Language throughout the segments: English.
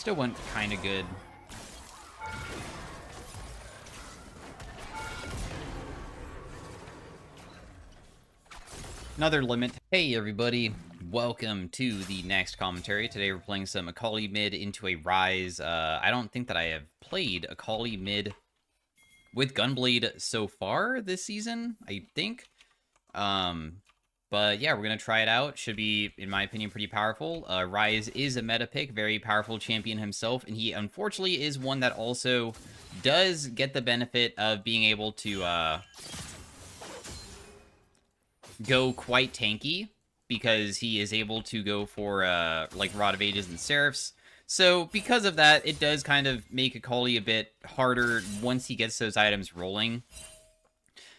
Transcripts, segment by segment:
still went kind of good. Another limit. Hey everybody, welcome to the next commentary. Today we're playing some Akali mid into a Ryze. I don't think that I have played Akali mid with Gunblade so far this season, I think. But yeah, we're going to try it out. Should be, in my opinion, pretty powerful. Ryze is a meta pick, very powerful champion himself, and he unfortunately is one that also does get the benefit of being able to go quite tanky, because he is able to go for like Rod of Ages and Seraphs. So because of that, it does kind of make Akali a bit harder once he gets those items rolling.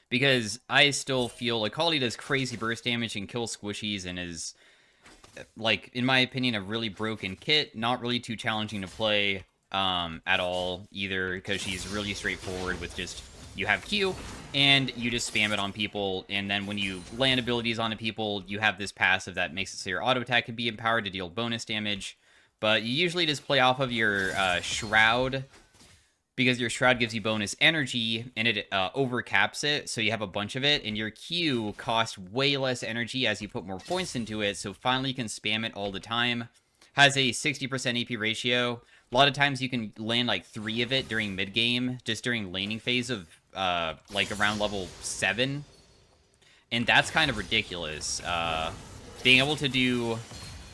Because I still feel Akali does crazy burst damage and kill squishies and is, like, in my opinion, a really broken kit. Not really too challenging to play at all either, because she's really straightforward with just, you have Q, and you just spam it on people, and then when you land abilities onto people, you have this passive that makes it so your auto attack can be empowered to deal bonus damage. But you usually just play off of your Shroud, because your Shroud gives you bonus energy, and it overcaps it, so you have a bunch of it, and your Q costs way less energy as you put more points into it, so finally you can spam it all the time. Has a 60% AP ratio. A lot of times you can land like 3 of it during mid-game, just during laning phase of like around level 7. And that's kind of ridiculous. Being able to do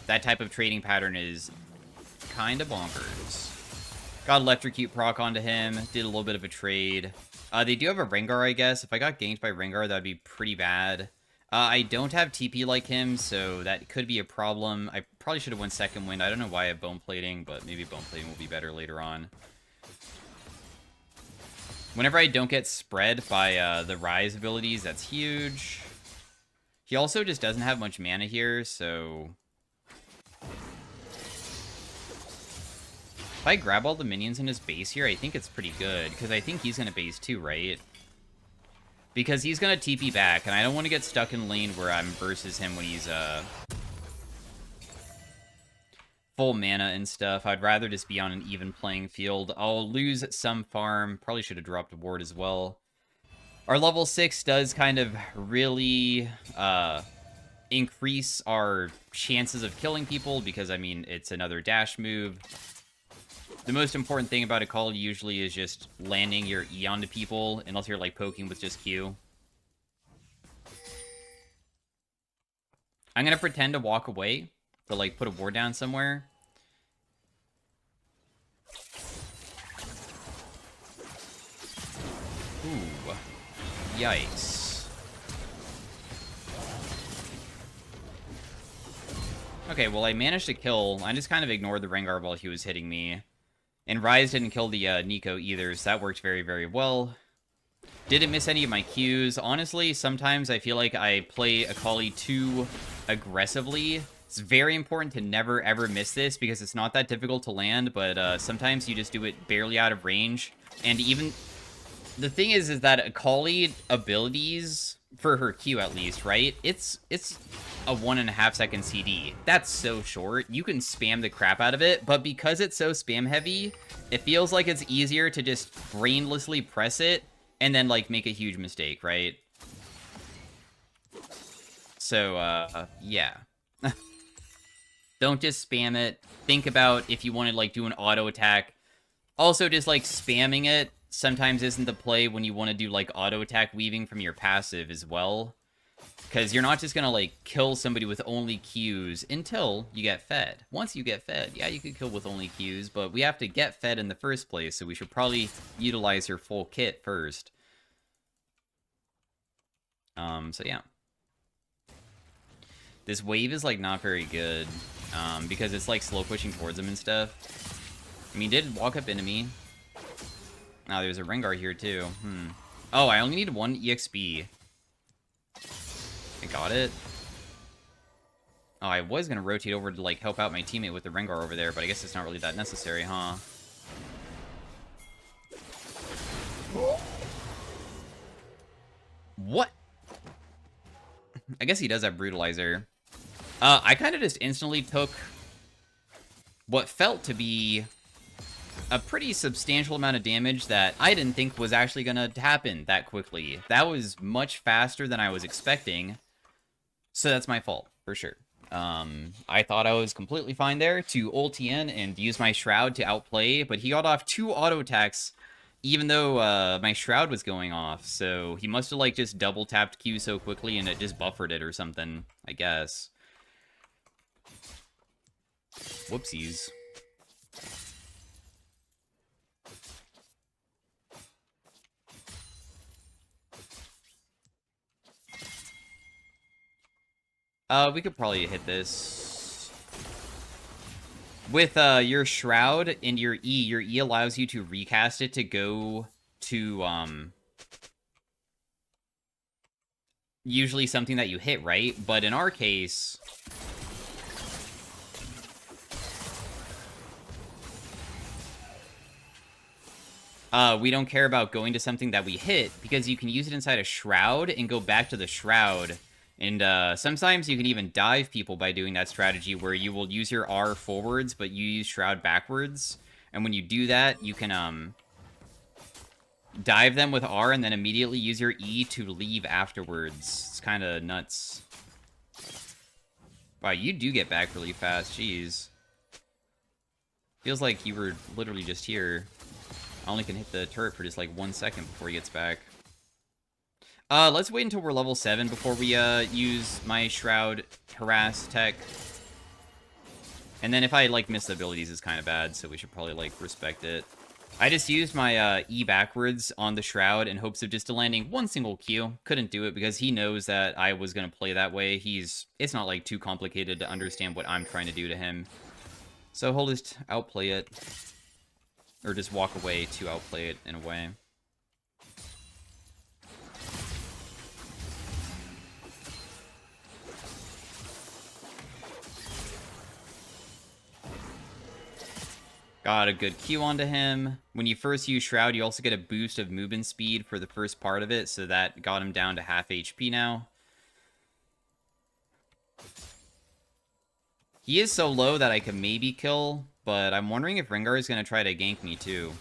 that type of trading pattern is kind of bonkers. Got Electrocute proc onto him. Did a little bit of a trade. They do have a Rengar, I guess. If I got ganked by Rengar, that'd be pretty bad. I don't have TP like him, so that could be a problem. I probably should have went second wind. I don't know why I have bone plating, but maybe bone plating will be better later on. Whenever I don't get spread by the Ryze abilities, that's huge. He also just doesn't have much mana here, so if I grab all the minions in his base here, I think it's pretty good, because I think he's going to base too, right? Because he's going to TP back, and I don't want to get stuck in lane where I'm versus him when he's full mana and stuff. I'd rather just be on an even playing field. I'll lose some farm. Probably should have dropped a ward as well. Our level 6 does kind of really increase our chances of killing people, because, I mean, it's another dash move. The most important thing about Akali usually is just landing your E onto people, unless you're, like, poking with just Q. I'm gonna pretend to walk away, to, like, put a ward down somewhere. Ooh. Yikes. Okay, well, I managed to kill. I just kind of ignored the Rengar while he was hitting me. And Ryze didn't kill the Nico either, so that worked very, very well. Didn't miss any of my Qs. Honestly, sometimes I feel like I play Akali too aggressively. It's very important to never, ever miss this, because it's not that difficult to land, but sometimes you just do it barely out of range. And even the thing is that Akali abilities, for her Q at least, right? It's a 1.5 second CD. That's so short. You can spam the crap out of it, but because it's so spam heavy, it feels like it's easier to just brainlessly press it and then, like, make a huge mistake, right? So, yeah. Don't just spam it. Think about if you want to, like, do an auto attack. Also, just, like, spamming it sometimes isn't the play when you want to do, like, auto attack weaving from your passive as well. Because you're not just going to, like, kill somebody with only Qs until you get fed. Once you get fed, yeah, you could kill with only Qs, but we have to get fed in the first place, so we should probably utilize her full kit first. So yeah. This wave is, like, not very good, because it's, like, slow pushing towards him and stuff. I mean, he did walk up into me. Oh, there's a Rengar here, too. Oh, I only need 1 EXP. I got it. Oh, I was going to rotate over to, like, help out my teammate with the Rengar over there, but I guess it's not really that necessary, huh? What? I guess he does have Brutalizer. I kind of just instantly took what felt to be a pretty substantial amount of damage that I didn't think was actually going to happen that quickly. That was much faster than I was expecting, so that's my fault, for sure. I thought I was completely fine there to ulti in and use my Shroud to outplay, but he got off 2 auto attacks even though my Shroud was going off, so he must have, like, just double-tapped Q so quickly and it just buffered it or something, I guess. Whoopsies. We could probably hit this. With your Shroud and your E allows you to recast it to go to, usually something that you hit, right? But in our case, we don't care about going to something that we hit, because you can use it inside a Shroud and go back to the Shroud. And sometimes you can even dive people by doing that strategy, where you will use your R forwards, but you use Shroud backwards. And when you do that, you can dive them with R and then immediately use your E to leave afterwards. It's kind of nuts. Wow, you do get back really fast. Jeez. Feels like you were literally just here. I only can hit the turret for just like 1 second before he gets back. Let's wait until we're level 7 before we use my Shroud harass tech. And then if I like miss the abilities, it's kind of bad, so we should probably like respect it. I just used my E backwards on the Shroud in hopes of just landing 1 single Q. Couldn't do it because he knows that I was going to play that way. It's not like too complicated to understand what I'm trying to do to him. So he'll just outplay it. Or just walk away to outplay it in a way. Got a good Q onto him. When you first use Shroud, you also get a boost of movement speed for the first part of it, so that got him down to half HP now. He is so low that I can maybe kill, but I'm wondering if Rengar is going to try to gank me too.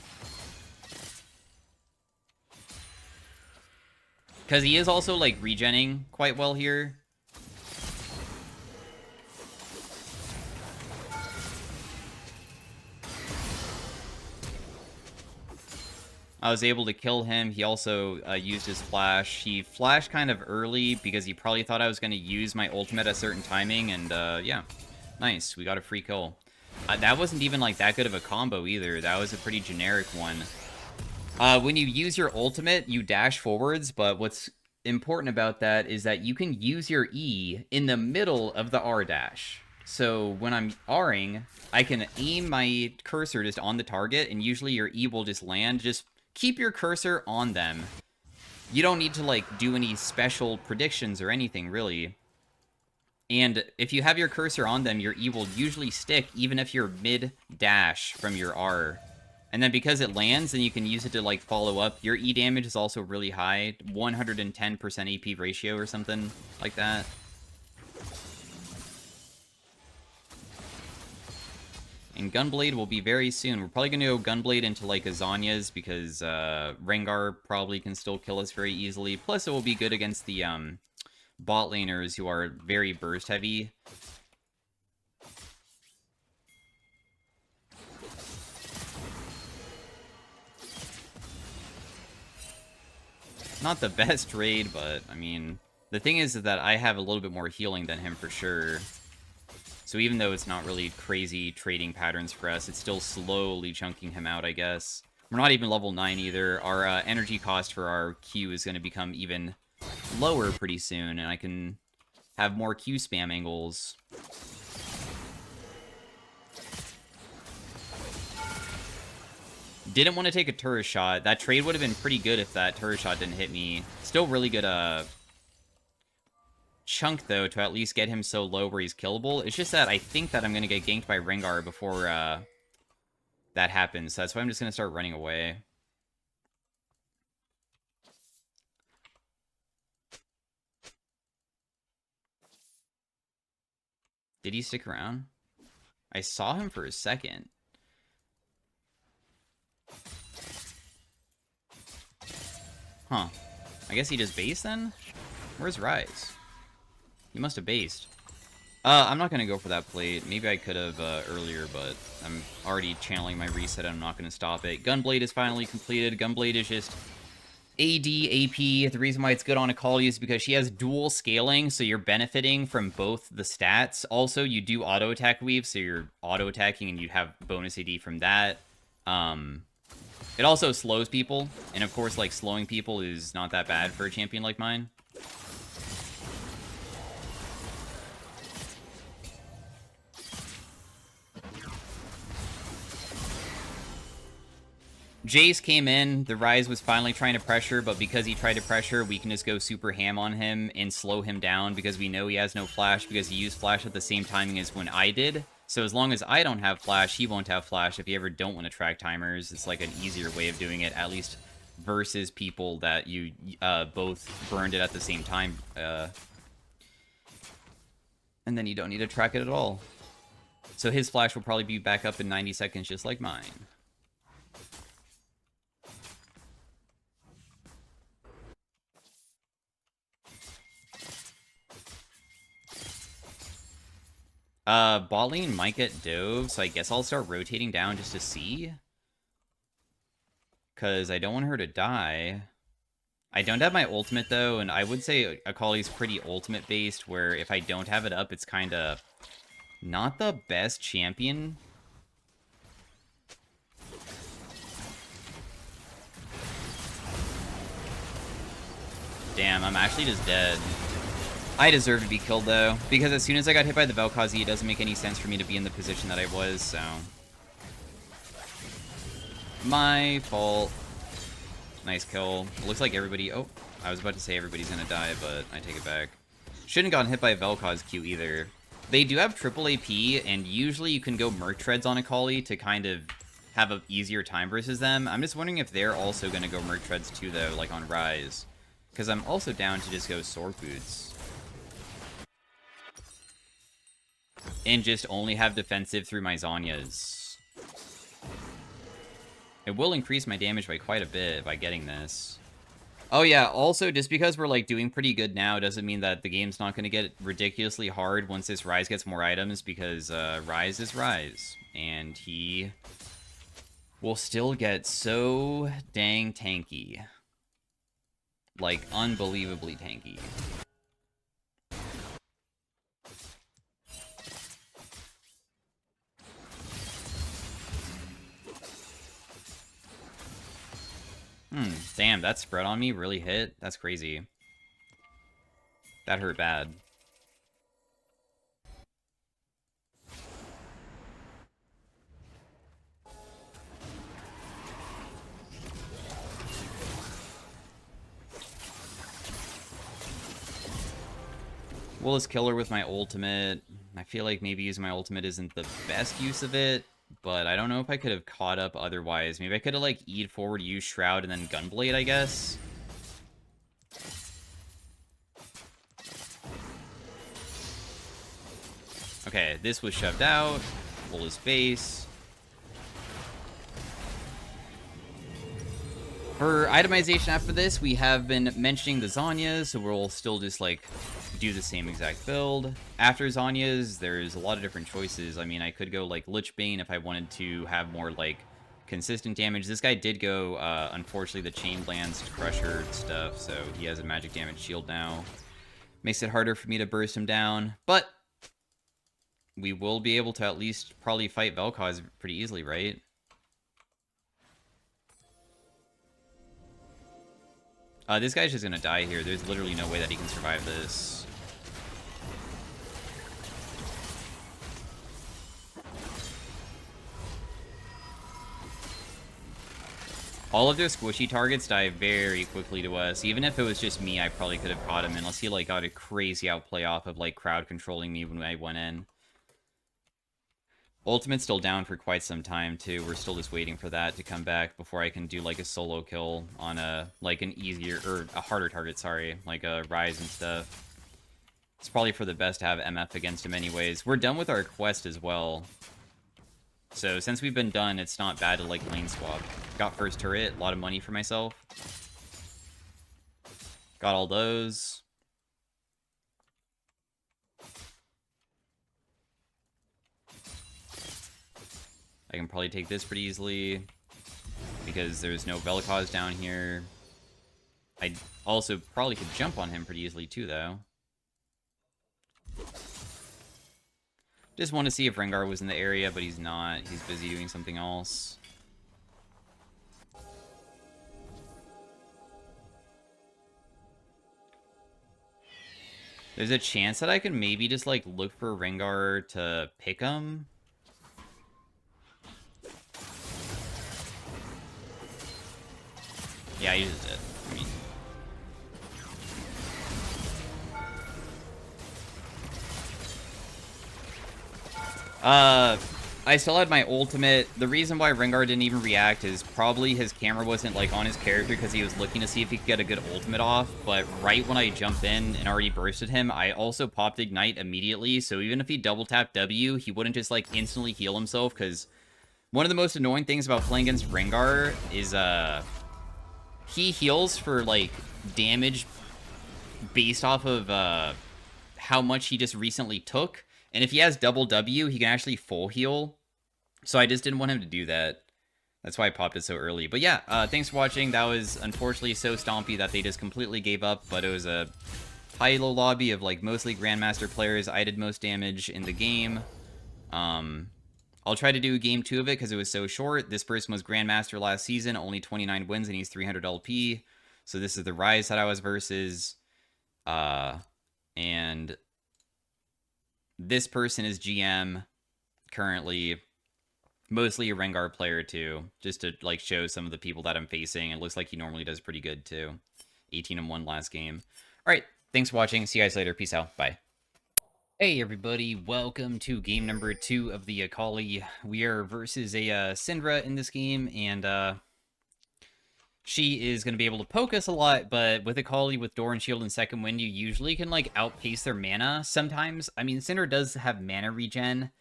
Because he is also, like, regenning quite well here. I was able to kill him. He also used his flash. He flashed kind of early because he probably thought I was going to use my ultimate at a certain timing, and yeah. Nice, we got a free kill. That wasn't even like that good of a combo either. That was a pretty generic one. When you use your ultimate, you dash forwards, but what's important about that is that you can use your E in the middle of the R dash. So when I'm R'ing, I can aim my cursor just on the target, and usually your E will just land. Just keep your cursor on them. You don't need to, like, do any special predictions or anything, really. And if you have your cursor on them, your E will usually stick, even if you're mid-dash from your R. And then because it lands, then you can use it to, like, follow up. Your E damage is also really high, 110% AP ratio or something like that. And Gunblade will be very soon. We're probably going to go Gunblade into, like, Azanya's, because Rengar probably can still kill us very easily. Plus, it will be good against the bot laners who are very burst heavy. Not the best raid, but, I mean, the thing is that I have a little bit more healing than him for sure. So even though it's not really crazy trading patterns for us, it's still slowly chunking him out, I guess. We're not even level 9 either. Our energy cost for our Q is going to become even lower pretty soon, and I can have more Q spam angles. Didn't want to take a turret shot. That trade would have been pretty good if that turret shot didn't hit me. Still really good chunk, though, to at least get him so low where he's killable. It's just that I think that I'm going to get ganked by Rengar before that happens. So that's why I'm just going to start running away. Did he stick around? I saw him for a second. Huh. I guess he just based then? Where's Rise? He must have based. I'm not going to go for that plate. Maybe I could have earlier, but I'm already channeling my reset and I'm not going to stop it. Gunblade is finally completed. Gunblade is just AD, AP. The reason why it's good on Akali is because she has dual scaling, so you're benefiting from both the stats. Also, you do auto-attack weave, so you're auto-attacking and you have bonus AD from that. It also slows people, and of course, like, slowing people is not that bad for a champion like mine. Jace came in, the Rise was finally trying to pressure, but because he tried to pressure, we can just go super ham on him and slow him down because we know he has no flash because he used flash at the same timing as when I did. So as long as I don't have flash, he won't have flash. If you ever don't want to track timers, it's like an easier way of doing it, at least versus people that you both burned it at the same time. And then you don't need to track it at all. So his flash will probably be back up in 90 seconds just like mine. Bot lane might get dove, so I guess I'll start rotating down just to see. Because I don't want her to die. I don't have my ultimate, though, and I would say Akali's pretty ultimate-based, where if I don't have it up, it's kind of not the best champion. Damn, I'm actually just dead. I deserve to be killed, though, because as soon as I got hit by the Vel'Koz, it doesn't make any sense for me to be in the position that I was, so... My fault. Nice kill. It looks like everybody... Oh, I was about to say everybody's gonna die, but I take it back. Shouldn't have gotten hit by a Vel'Koz Q either. They do have triple AP, and usually you can go Merc Treads on Akali to kind of have an easier time versus them. I'm just wondering if they're also gonna go Merc Treads too, though, like on Rise. Because I'm also down to just go Sword Boots. And just only have defensive through my Zhonya's. It will increase my damage by quite a bit by getting this. Oh yeah, also, just because we're, like, doing pretty good now doesn't mean that the game's not going to get ridiculously hard once this Rise gets more items, because Rise is Rise. And he will still get so dang tanky. Like, unbelievably tanky. Damn, that spread on me really hit? That's crazy. That hurt bad. We'll just kill her with my ultimate. I feel like maybe using my ultimate isn't the best use of it. But I don't know if I could have caught up otherwise. Maybe I could have, like, E'd forward, used Shroud, and then Gunblade, I guess. Okay, this was shoved out. Pull his face. For itemization after this, we have been mentioning the Zhonya's, so we'll still just, like, do the same exact build. After Zhonya's, there's a lot of different choices. I mean, I could go, like, Lich Bane if I wanted to have more, like, consistent damage. This guy did go, unfortunately, the Chain Lance Crusher stuff, so he has a magic damage shield now. Makes it harder for me to burst him down, but we will be able to at least probably fight Vel'Koz pretty easily, right? This guy's just gonna die here. There's literally no way that he can survive this. All of their squishy targets die very quickly to us. Even if it was just me, I probably could have caught him unless he, like, got a crazy outplay off of, like, crowd controlling me when I went in. Ultimate's still down for quite some time, too. We're still just waiting for that to come back before I can do, like, a solo kill on a, like, an easier, or a harder target, sorry. Like a Rise and stuff. It's probably for the best to have MF against him anyways. We're done with our quest as well. So since we've been done, it's not bad to like lane swap. Got first turret, a lot of money for myself. Got all those. I can probably take this pretty easily because there's no Velikaz down here. I also probably could jump on him pretty easily too, though. Just want to see if Rengar was in the area, but he's not. He's busy doing something else. There's a chance that I can maybe just, like, look for Rengar to pick him. Yeah, he uses it. I mean... I still had my ultimate. The reason why Rengar didn't even react is probably his camera wasn't, like, on his character because he was looking to see if he could get a good ultimate off, but right when I jumped in and already bursted him, I also popped Ignite immediately, so even if he double-tapped W, he wouldn't just, like, instantly heal himself, because one of the most annoying things about playing against Rengar is, he heals for, like, damage based off of, how much he just recently took. And if he has double W, he can actually full heal. So I just didn't want him to do that. That's why I popped it so early. But yeah, thanks for watching. That was unfortunately so stompy that they just completely gave up. But it was a high-low lobby of like mostly Grandmaster players. I did most damage in the game. I'll try to do game 2 of it because it was so short. This person was Grandmaster last season, only 29 wins, and he's 300 LP. So this is the Rise that I was versus. And... this person is GM currently, mostly a Rengar player too, just to like show some of the people that I'm facing. It looks like he normally does pretty good too. 18-1 last game. All right, thanks for watching. See you guys later. Peace out. Bye. Hey everybody, welcome to game number 2 of the Akali. We are versus a Syndra in this game, and she is going to be able to poke us a lot, but with Akali, with Door and Shield and Second Wind, you usually can, like, outpace their mana sometimes. I mean, Syndra does have mana regen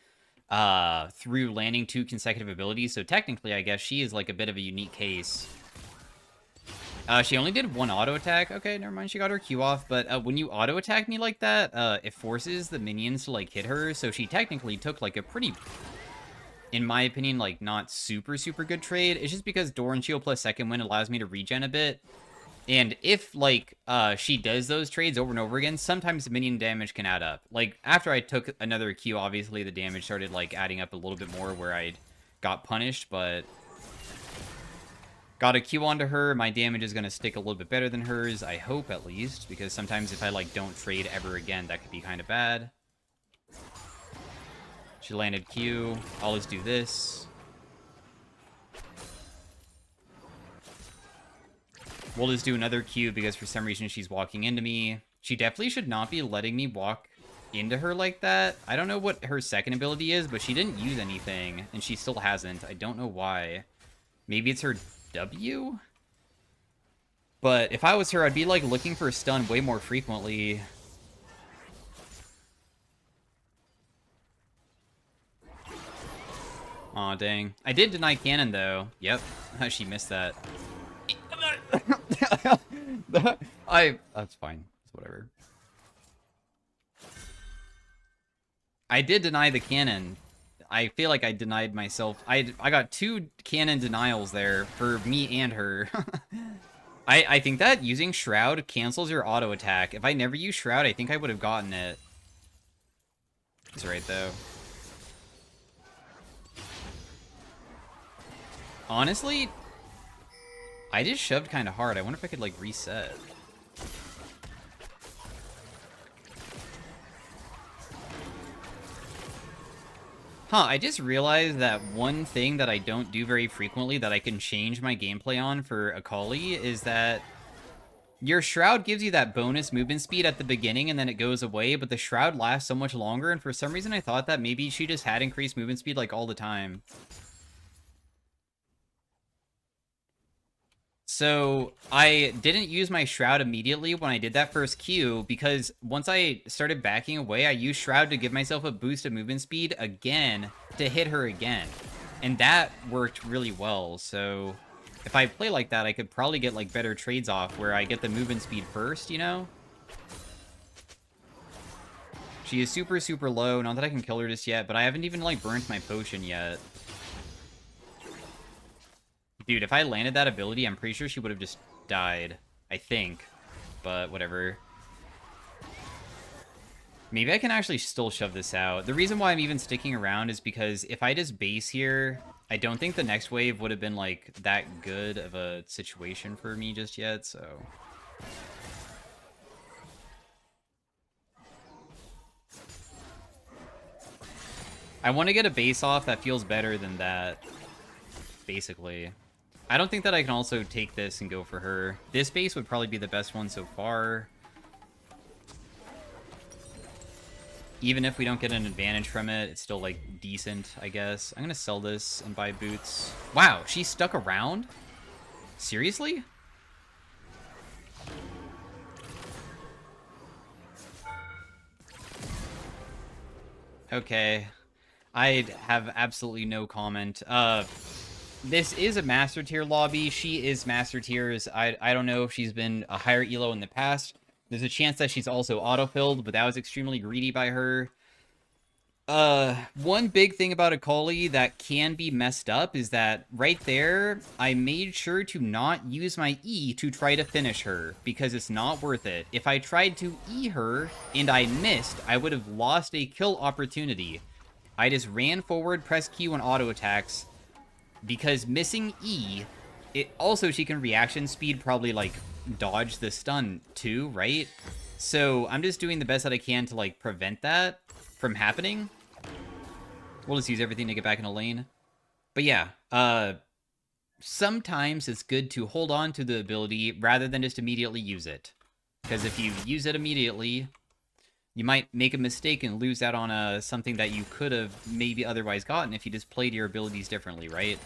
through landing 2 consecutive abilities, so technically, I guess she is, like, a bit of a unique case. She only did 1 auto attack. Okay, never mind, she got her Q off, but when you auto attack me like that, it forces the minions to, like, hit her, so she technically took, like, a pretty... in my opinion, like, not super good trade. It's just because Door and Shield plus Second Wind allows me to regen a bit. And if, like, she does those trades over and over again, sometimes the minion damage can add up. Like, after I took another Q, obviously the damage started, like, adding up a little bit more where I got punished, but... got a Q onto her, my damage is going to stick a little bit better than hers, I hope at least, because sometimes if I, like, don't trade ever again, that could be kind of bad. She landed Q. I'll just do this. We'll just do another Q because for some reason she's walking into me. She definitely should not be letting me walk into her like that. I don't know what her second ability is, but she didn't use anything, and she still hasn't. I don't know why. Maybe it's her W? But if I was her, I'd be, like, looking for a stun way more frequently. Aw, dang. I did deny cannon, though. Yep. She missed that. That's fine. It's whatever. I did deny the cannon. I feel like I denied myself. I got 2 cannon denials there for me and her. I think that using Shroud cancels your auto attack. If I never used Shroud, I think I would have gotten it. It's right, though. Honestly, I just shoved kind of hard. I wonder if I could, like, reset. Huh, I just realized that one thing that I don't do very frequently that I can change my gameplay on for Akali is that your Shroud gives you that bonus movement speed at the beginning and then it goes away, but the Shroud lasts so much longer, and for some reason I thought that maybe she just had increased movement speed, like, all the time. So I didn't use my Shroud immediately when I did that first Q, because once I started backing away, I used Shroud to give myself a boost of movement speed again to hit her again. And that worked really well, so if I play like that, I could probably get, like, better trades off where I get the movement speed first, you know? She is super, super low. Not that I can kill her just yet, but I haven't even, like, burnt my potion yet. Dude, if I landed that ability, I'm pretty sure she would have just died. I think. But whatever. Maybe I can actually still shove this out. The reason why I'm even sticking around is because if I just base here, I don't think the next wave would have been, like, that good of a situation for me just yet, so... I want to get a base off that feels better than that, basically. I don't think that I can also take this and go for her. This base would probably be the best one so far. Even if we don't get an advantage from it, it's still, like, decent, I guess. I'm gonna sell this and buy boots. Wow, she stuck around? Seriously? Okay. I have absolutely no comment. This is a Master Tier lobby. She is Master Tiers. I don't know if she's been a higher elo in the past. There's a chance that she's also autofilled, but that was extremely greedy by her. One big thing about Akali that can be messed up is that right there, I made sure to not use my E to try to finish her, because it's not worth it. If I tried to E her and I missed, I would have lost a kill opportunity. I just ran forward, pressed Q and auto attacks, because missing E, she can reaction speed probably, like, dodge the stun too, right? So I'm just doing the best that I can to, like, prevent that from happening. We'll just use everything to get back in a lane. But yeah, sometimes it's good to hold on to the ability rather than just immediately use it. Because if you use it immediately, you might make a mistake and lose out on something that you could have maybe otherwise gotten if you just played your abilities differently, right?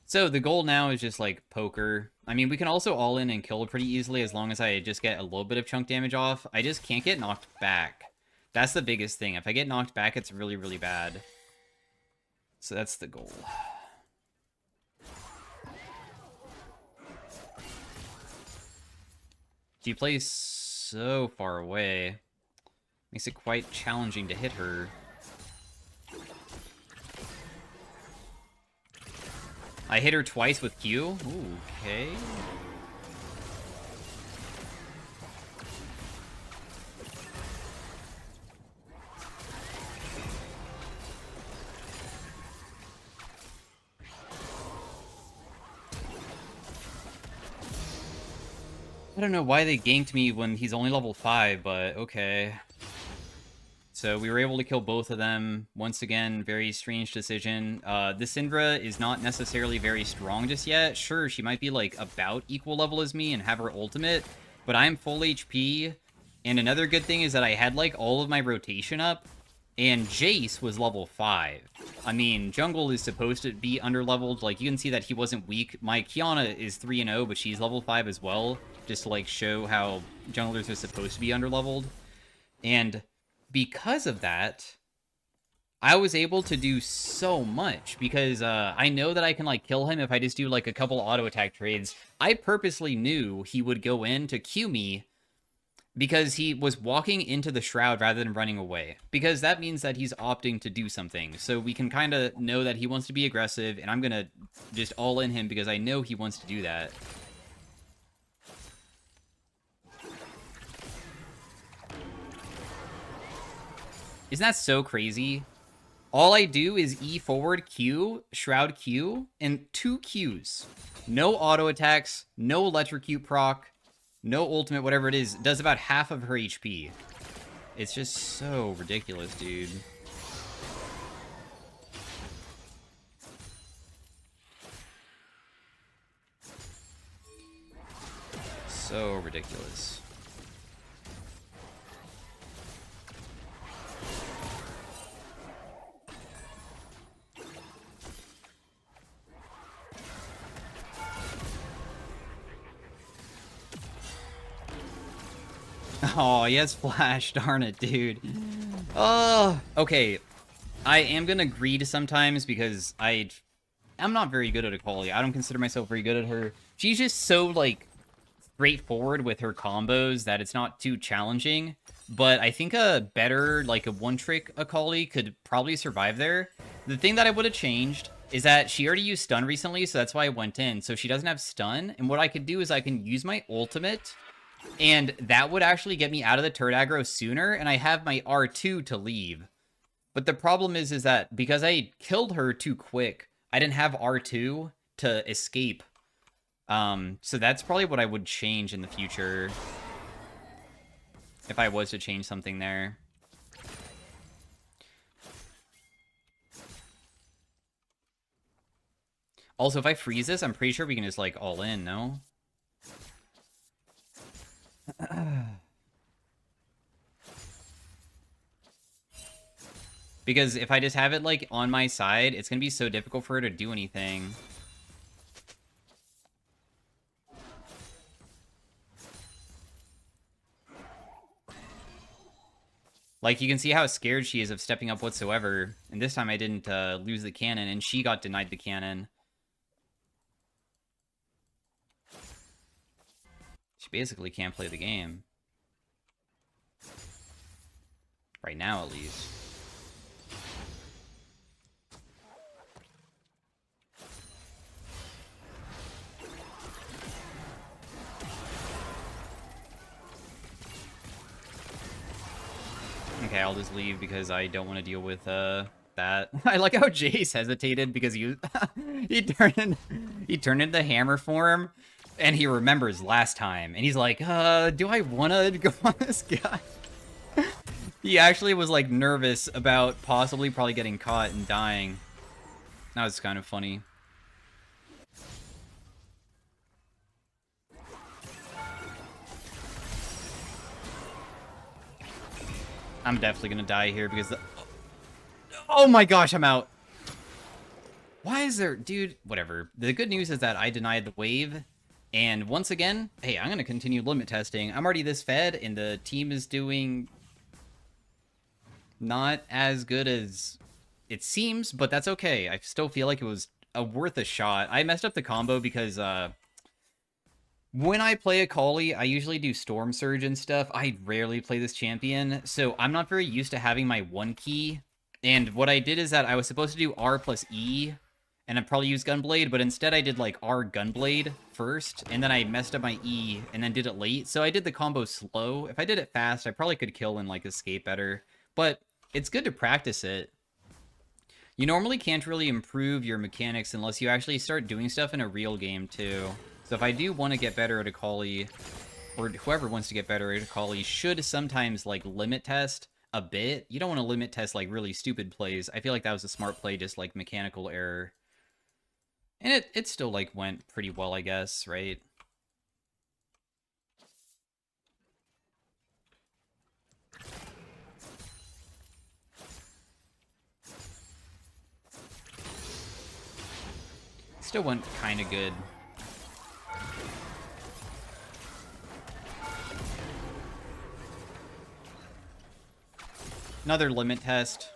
So the goal now is just, like, poker. I mean, we can also all in and kill pretty easily as long as I just get a little bit of chunk damage off. I just can't get knocked back. That's the biggest thing. If I get knocked back, it's really, really bad. So that's the goal. She plays so far away. Makes it quite challenging to hit her. I hit her twice with Q. Ooh, okay. I don't know why they ganked me when he's only level 5, but okay. So we were able to kill both of them. Once again, very strange decision. The Syndra is not necessarily very strong just yet. Sure, she might be, like, about equal level as me and have her ultimate, but I'm full HP. And another good thing is that I had, like, all of my rotation up, and Jace was level 5. I mean, jungle is supposed to be underleveled. Like, you can see that he wasn't weak. My Kiana is 3-0, but she's level 5 as well, just to, like, show how junglers are supposed to be underleveled. And because of that, I was able to do so much because I know that I can, like, kill him if I just do, like, a couple auto attack trades. I purposely knew he would go in to Q me because he was walking into the shroud rather than running away, because that means that he's opting to do something. So we can kind of know that he wants to be aggressive, and I'm gonna just all in him because I know he wants to do that. Isn't that so crazy? All I do is E forward Q, Shroud Q, and 2 Qs. No auto attacks, no electrocute proc, no ultimate, whatever it is. It does about half of her HP. It's just so ridiculous, dude. So ridiculous. Oh, he has flash. Darn it, dude. Oh, okay. I am gonna greed sometimes because I'm not very good at Akali. I don't consider myself very good at her. She's just so, like, straightforward with her combos that it's not too challenging. But I think a better, like, a one-trick Akali could probably survive there. The thing that I would have changed is that she already used stun recently, so that's why I went in. So she doesn't have stun. And what I could do is I can use my ultimate, and that would actually get me out of the turret aggro sooner, and I have my R2 to leave. But the problem is that because I killed her too quick, I didn't have R2 to escape. So that's probably what I would change in the future. If I was to change something there. Also, if I freeze this, I'm pretty sure we can just, like, all in, no? Because if I just have it, like, on my side, it's gonna be so difficult for her to do anything. Like, you can see how scared she is of stepping up whatsoever. And this time I didn't lose the cannon, and she got denied the cannon. She basically can't play the game. Right now, at least. Okay, I'll just leave because I don't want to deal with that. I like how Jace hesitated because he turned into hammer form, and he remembers last time, and he's like, do I want to go on this guy? He actually was, like, nervous about possibly probably getting caught and dying. That was kind of funny. I'm definitely gonna die here because oh my gosh, I'm out. Why is there... Dude, whatever. The good news is that I denied the wave. And once again, hey, I'm gonna continue limit testing. I'm already this fed, and the team is doing... not as good as it seems, but that's okay. I still feel like it was worth a shot. I messed up the combo because... when I play Akali, I usually do Storm Surge and stuff. I rarely play this champion, so I'm not very used to having my one key. And what I did is that I was supposed to do R plus E, and I'd probably use Gunblade, but instead I did, like, R Gunblade first, and then I messed up my E, and then did it late. So I did the combo slow. If I did it fast, I probably could kill and, like, escape better. But it's good to practice it. You normally can't really improve your mechanics unless you actually start doing stuff in a real game, too. So if I do want to get better at Akali, or whoever wants to get better at Akali should sometimes, like, limit test a bit. You don't want to limit test, like, really stupid plays. I feel like that was a smart play, just, like, mechanical error. And it still, like, went pretty well, I guess, right? Still went kind of good. Another limit test.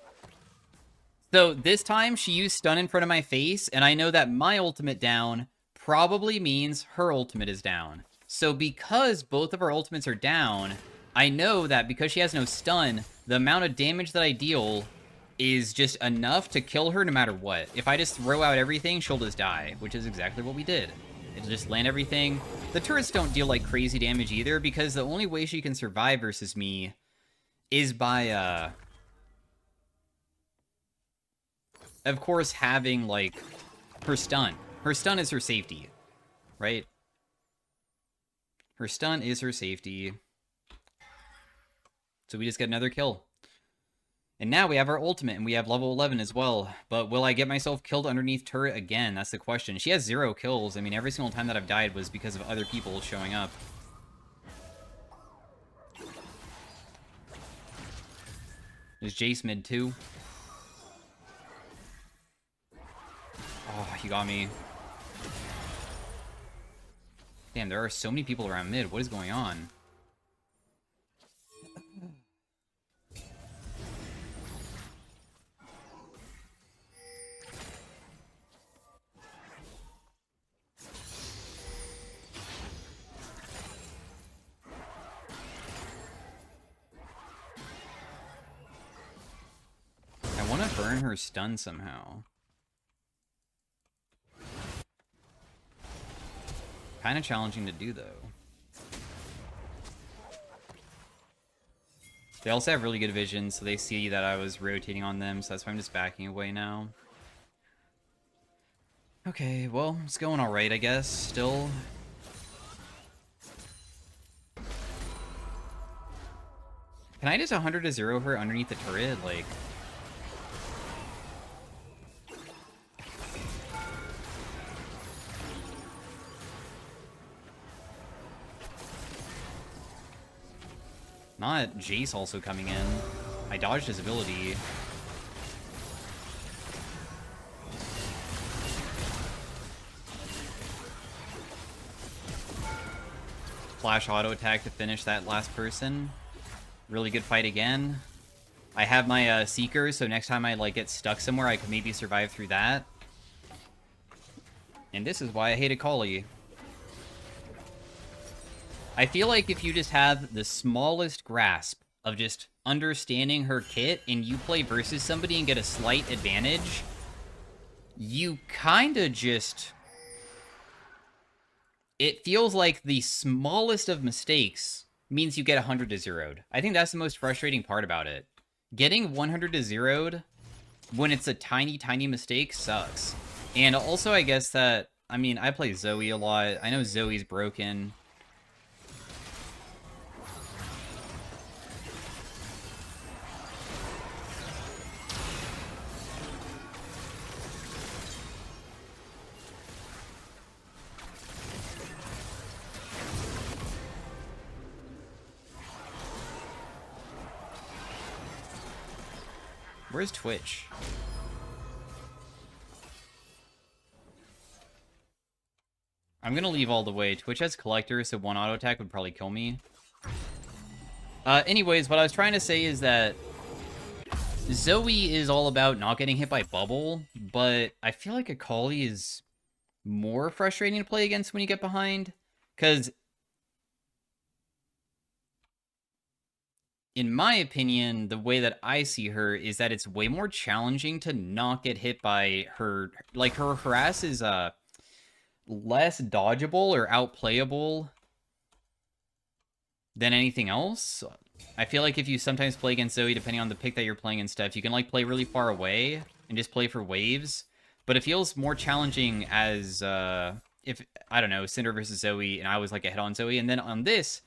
So this time she used stun in front of my face, and I know that my ultimate down probably means her ultimate is down. So because both of our ultimates are down, I know that because she has no stun, the amount of damage that I deal is just enough to kill her no matter what. If I just throw out everything, she'll just die, which is exactly what we did. It'll just land everything. The turrets don't deal, like, crazy damage either, because the only way she can survive versus me is by, of course, having, like, her stun. Her stun is her safety, right? Her stun is her safety. So we just get another kill. And now we have our ultimate, and we have level 11 as well. But will I get myself killed underneath turret again? That's the question. She has 0 kills. I mean, every single time that I've died was because of other people showing up. There's Jace mid too. Oh, he got me. Damn, there are so many people around mid. What is going on? burn her stun somehow. Kind of challenging to do, though. They also have really good vision, so they see that I was rotating on them, so that's why I'm just backing away now. Okay, well, it's going alright, I guess, still. Can I just 100-0 her underneath the turret? Like... Not Jace also coming in. I dodged his ability. Flash auto attack to finish that last person. Really good fight again. I have my Seeker, so next time I like get stuck somewhere, I can maybe survive through that. And this is why I hate Akali. I feel like if you just have the smallest grasp of just understanding her kit and you play versus somebody and get a slight advantage, you kind of just... It feels like the smallest of mistakes means you get 100-0'd. I think that's the most frustrating part about it. Getting 100-0'd when it's a tiny, tiny mistake sucks. And also, I guess that... I mean, I play Zoe a lot. I know Zoe's broken. Where's Twitch? I'm gonna leave all the way. Twitch has Collector, so one auto attack would probably kill me. Anyways, what I was trying to say is that Zoe is all about not getting hit by bubble, but I feel like Akali is more frustrating to play against when you get behind, because in my opinion, the way that I see her is that it's way more challenging to not get hit by her. Like, her harass is less dodgeable or outplayable than anything else. I feel like if you sometimes play against Zoe, depending on the pick that you're playing and stuff, you can like play really far away and just play for waves. But it feels more challenging as if, I don't know, Cinder versus Zoe, and I was like ahead on Zoe, and then on this,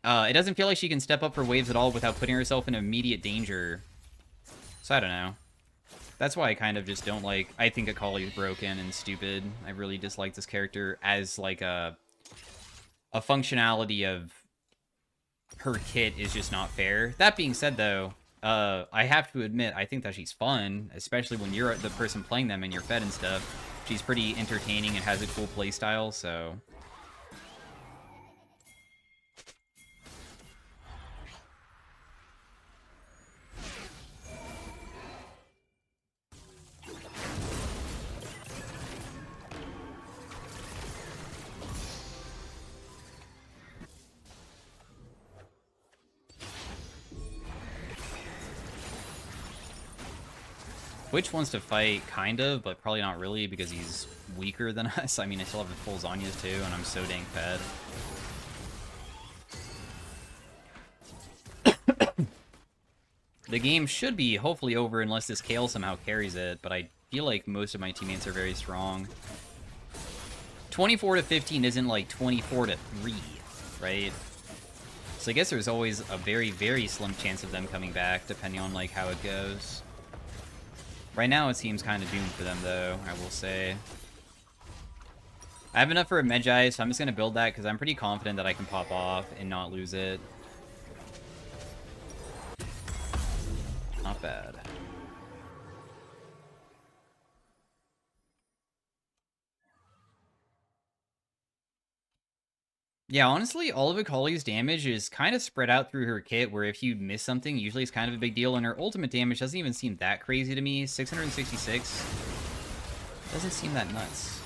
it doesn't feel like she can step up for waves at all without putting herself in immediate danger. So I don't know. That's why I kind of just don't like... I think Akali's broken and stupid. I really dislike this character as like a functionality of her kit is just not fair. That being said, though, I have to admit, I think that she's fun, especially when you're the person playing them and you're fed and stuff. She's pretty entertaining and has a cool playstyle, so... Twitch wants to fight, kind of, but probably not really because he's weaker than us. I mean, I still have the full Zhonya's too, and I'm so dang fed. The game should be hopefully over unless this Kale somehow carries it, but I feel like most of my teammates are very strong. 24-15 isn't like 24-3, right? So I guess there's always a very, very slim chance of them coming back, depending on like how it goes. Right now, it seems kind of doomed for them, though, I will say. I have enough for a Magi, so I'm just going to build that, because I'm pretty confident that I can pop off and not lose it. Not bad. Yeah, honestly, all of Akali's damage is kind of spread out through her kit, where if you miss something, usually it's kind of a big deal, and her ultimate damage doesn't even seem that crazy to me. 666 doesn't seem that nuts.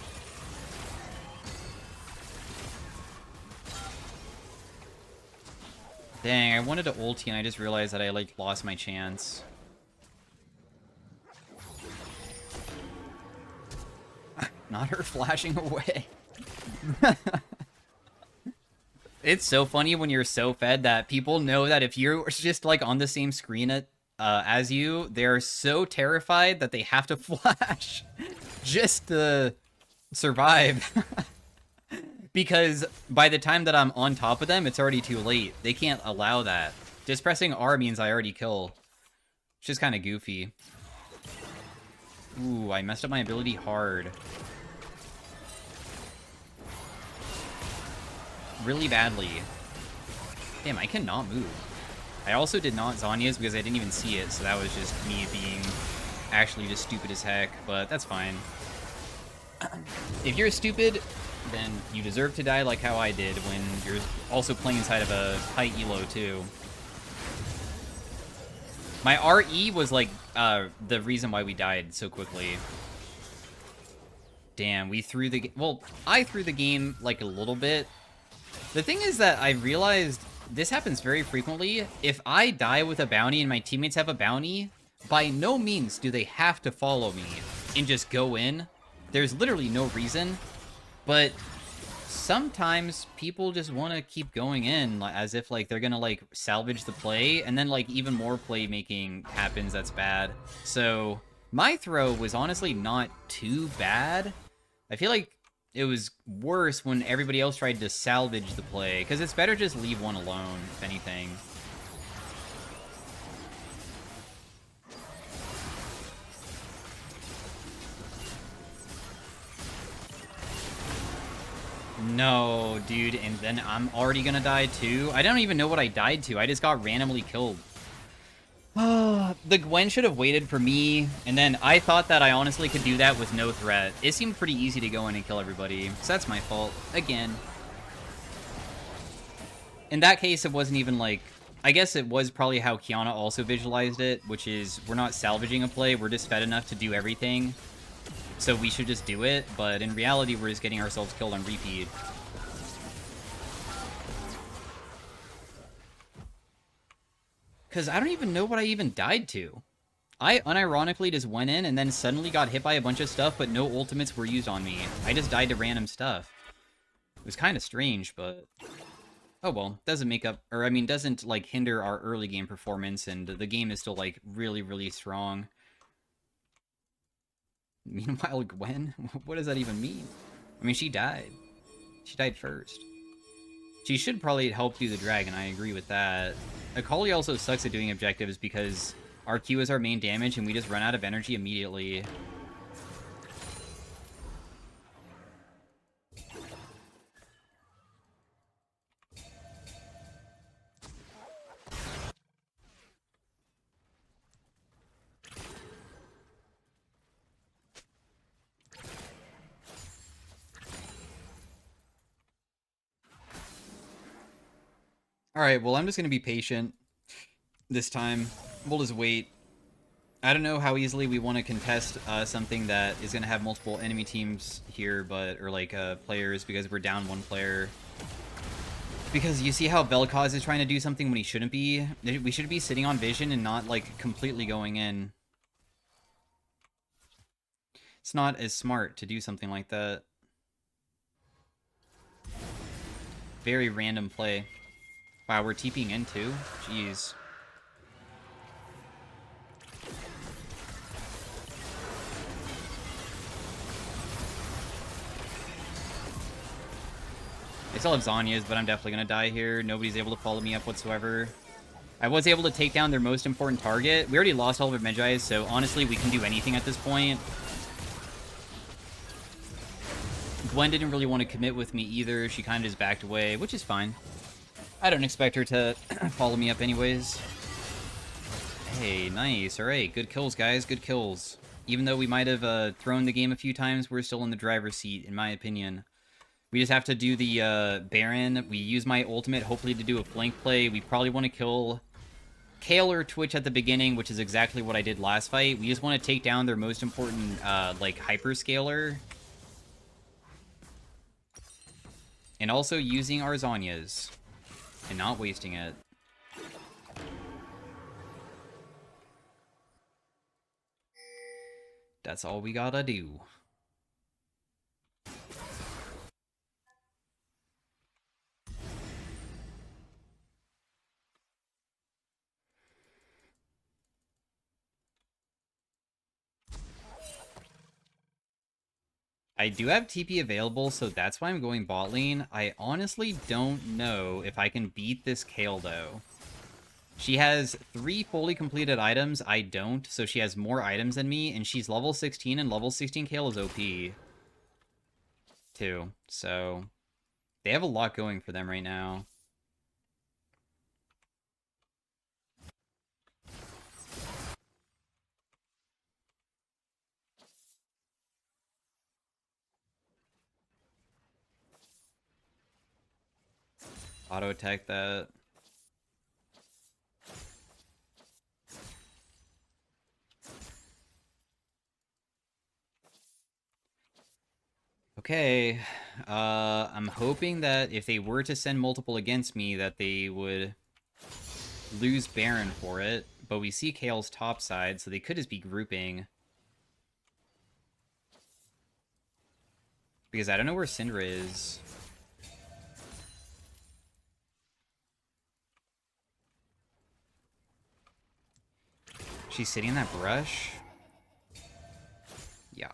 Dang, I wanted to ulti, and I just realized that I, like, lost my chance. Not her flashing away. It's so funny when you're so fed that people know that if you're just like on the same screen as you, they're so terrified that they have to flash just to survive. Because by the time that I'm on top of them, it's already too late. They can't allow that. Just pressing R means I already kill. It's just kind of goofy. Ooh, I messed up my ability hard. Really badly. Damn, I cannot move. I also did not Zanya's because I didn't even see it, so that was just me being actually just stupid as heck, but that's fine. If you're stupid, then you deserve to die like how I did when you're also playing inside of a high elo too. My RE was like the reason why we died so quickly. Damn, we threw the game. Well, I threw the game like a little bit. The thing is that I realized this happens very frequently. If I die with a bounty and my teammates have a bounty, by no means do they have to follow me and just go in. There's literally no reason. But sometimes people just want to keep going in as if like they're gonna like salvage the play, and then like even more playmaking happens that's bad. So my throw was honestly not too bad. I feel like it was worse when everybody else tried to salvage the play, because it's better just leave one alone, if anything. No, dude, and then I'm already gonna die too? I don't even know what I died to. I just got randomly killed. The Gwen should have waited for me, and then I thought that I honestly could do that with no threat. It seemed pretty easy to go in and kill everybody, so that's my fault. Again. In that case, it wasn't even like... I guess it was probably how Kiana also visualized it, which is we're not salvaging a play, we're just fed enough to do everything. So we should just do it, but in reality, we're just getting ourselves killed on repeat. Because I don't even know what I even died to. I unironically just went in and then suddenly got hit by a bunch of stuff, but no ultimates were used on me. I just died to random stuff. It was kind of strange, but... oh well, doesn't make up... or, I mean, doesn't, like, hinder our early game performance, and the game is still, like, really, really strong. Meanwhile, Gwen? What does that even mean? I mean, she died. She died first. She should probably help do the dragon, I agree with that. Akali also sucks at doing objectives because our Q is our main damage and we just run out of energy immediately. Alright, well, I'm just going to be patient this time. We'll just wait. I don't know how easily we want to contest something that is going to have multiple enemy teams here, but or like players, because we're down one player. Because you see how Vel'Koz is trying to do something when he shouldn't be? We should be sitting on vision and not like completely going in. It's not as smart to do something like that. Very random play. Wow, we're TPing in too? Jeez. I still have Zanya's, but I'm definitely gonna die here. Nobody's able to follow me up whatsoever. I was able to take down their most important target. We already lost all of our Medjais, so honestly, we can do anything at this point. Gwen didn't really want to commit with me either. She kind of just backed away, which is fine. I don't expect her to follow me up anyways. Hey, nice. Alright, good kills, guys. Good kills. Even though we might have thrown the game a few times, we're still in the driver's seat, in my opinion. We just have to do the Baron. We use my ultimate, hopefully, to do a flank play. We probably want to kill Kayle or Twitch at the beginning, which is exactly what I did last fight. We just want to take down their most important, like, hyperscaler. And also using our Zanya's. And not wasting it. That's all we gotta do. I do have TP available, so that's why I'm going bot lane. I honestly don't know if I can beat this Kayle, though. She has 3 fully completed items. I don't, so she has more items than me, and she's level 16, and level 16 Kayle is OP, too. So, they have a lot going for them right now. Auto attack that. Okay, I'm hoping that if they were to send multiple against me, that they would lose Baron for it. But we see Kayle's top side, so they could just be grouping. Because I don't know where Syndra is. She's sitting in that brush? Yeah.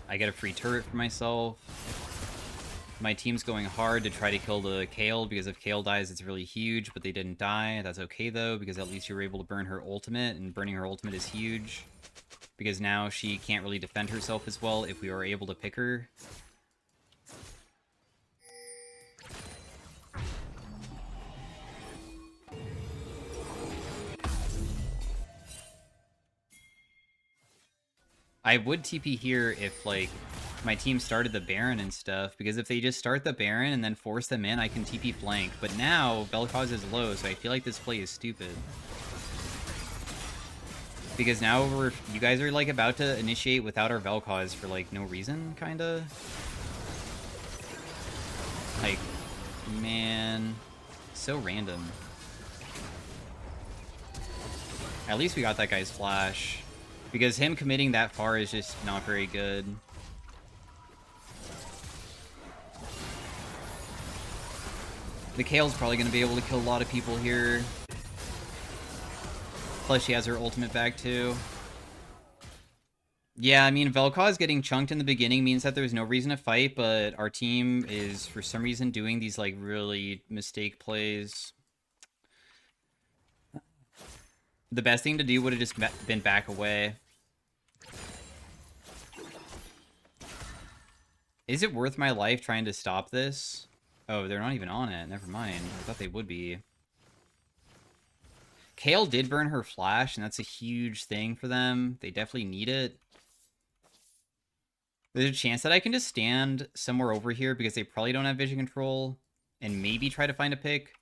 I get a free turret for myself. My team's going hard to try to kill the Kayle, because if Kayle dies, it's really huge, but they didn't die. That's okay, though, because at least you were able to burn her ultimate, and burning her ultimate is huge. Because now she can't really defend herself as well if we were able to pick her. I would TP here if, like, my team started the Baron and stuff, because if they just start the Baron and then force them in, I can TP flank. But now, Vel'Koz is low, so I feel like this play is stupid. Because now you guys are, like, about to initiate without our Vel'Koz for, like, no reason, kinda? Like, man, so random. At least we got that guy's flash. Because him committing that far is just not very good. The Kayle's probably going to be able to kill a lot of people here. Plus she has her ultimate back too. Yeah, I mean, Vel'Koz getting chunked in the beginning means that there's no reason to fight, but our team is, for some reason, doing these, like, really mistake plays. The best thing to do would have just been back away. Is it worth my life trying to stop this? Oh, they're not even on it. Never mind. I thought they would be. Kayle did burn her flash, and that's a huge thing for them. They definitely need it. There's a chance that I can just stand somewhere over here because they probably don't have vision control, and maybe try to find a pick.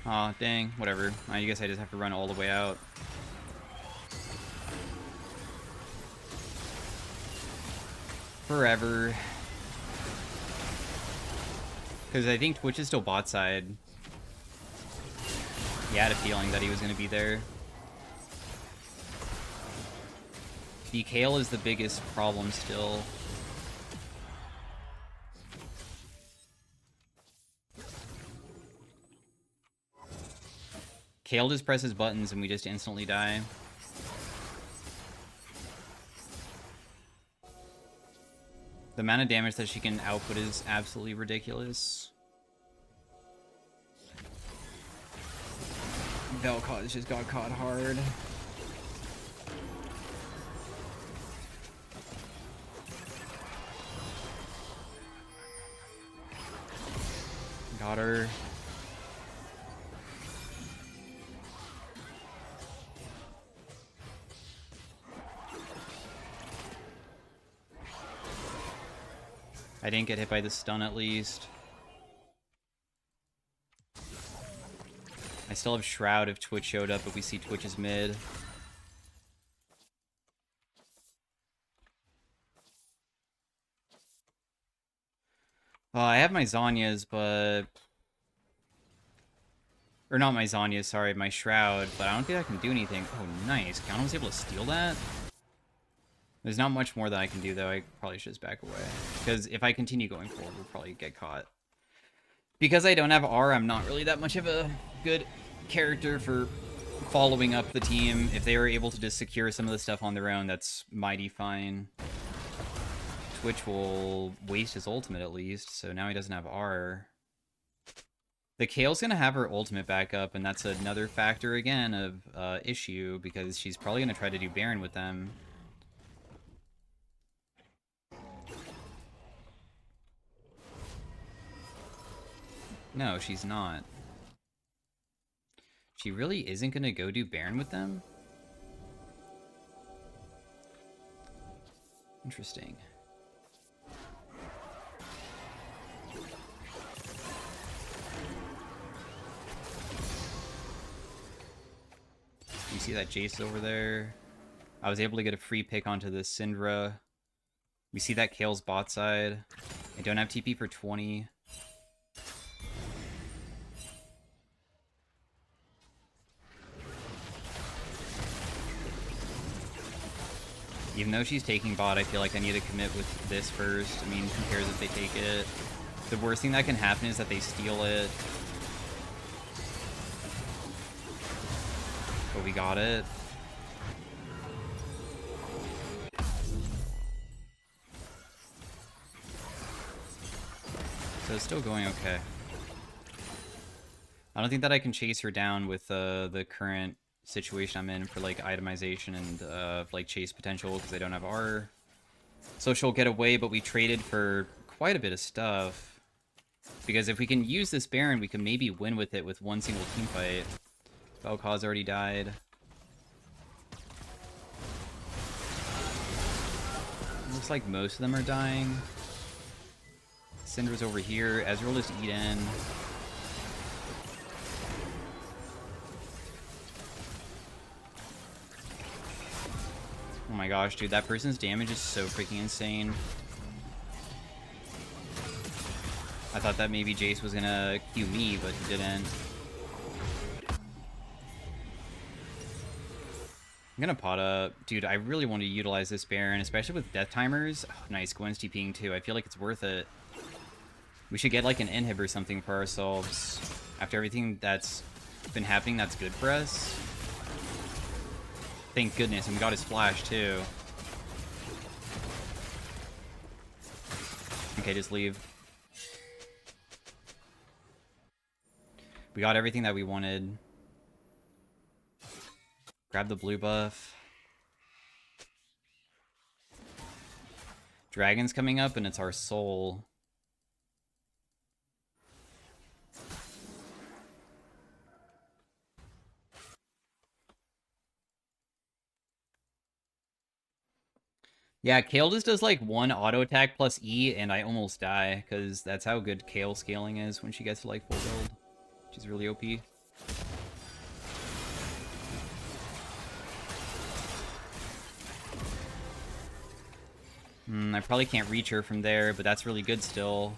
Aw, dang. Whatever. I guess I just have to run all the way out. Forever. Because I think Twitch is still bot side. He had a feeling that he was going to be there. The Kayle is the biggest problem still. Kayle just presses buttons and we just instantly die. The amount of damage that she can output is absolutely ridiculous. Vel'Koz just got caught hard. Got her. I didn't get hit by the stun at least. I still have Shroud if Twitch showed up, but we see Twitch is mid. I have my Zanyas, but... Or not my Zanyas, sorry, my Shroud, but I don't think I can do anything. Oh, nice. Count was able to steal that? There's not much more that I can do, though. I probably should just back away. Because if I continue going forward, we'll probably get caught. Because I don't have R, I'm not really that much of a good character for following up the team. If they were able to just secure some of the stuff on their own, that's mighty fine. Twitch will waste his ultimate at least, so now he doesn't have R. The Kale's gonna have her ultimate back up, and that's another factor again of issue, because she's probably gonna try to do Baron with them. No, she's not. She really isn't gonna go do Baron with them? Interesting. You see that Jace over there? I was able to get a free pick onto this Syndra. We see that Kale's bot side. I don't have TP for 20. Even though she's taking bot, I feel like I need to commit with this first. I mean, who cares if they take it? The worst thing that can happen is that they steal it. But we got it. So it's still going okay. I don't think that I can chase her down with the current situation I'm in for like itemization and like chase potential because I don't have R. So she'll get away, but we traded for quite a bit of stuff. Because if we can use this Baron, we can maybe win with it with one single team fight. Vel'Koz already died. Looks like most of them are dying. Syndra's over here. Ezreal just eat in. Oh my gosh, dude, that person's damage is so freaking insane. I thought that maybe Jace was gonna Q me, but he didn't. I'm gonna pot up. Dude, I really want to utilize this Baron, especially with death timers. Oh, nice, Gwen's TPing too. I feel like it's worth it. We should get like an inhib or something for ourselves. After everything that's been happening, that's good for us. Thank goodness, and we got his flash too. Okay, just leave. We got everything that we wanted. Grab the blue buff. Dragon's coming up, and it's our soul. Yeah, Kale just does like one auto attack plus E, and I almost die, because that's how good Kale scaling is when she gets to like full build. She's really OP. I probably can't reach her from there, but that's really good still.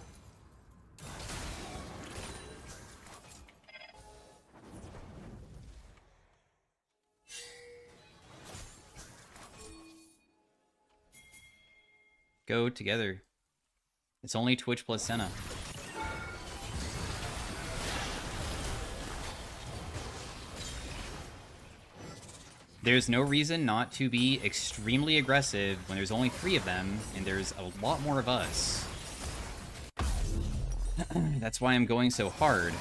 Go together. It's only Twitch plus Senna. There's no reason not to be extremely aggressive when there's only 3 of them, and there's a lot more of us. That's why I'm going so hard.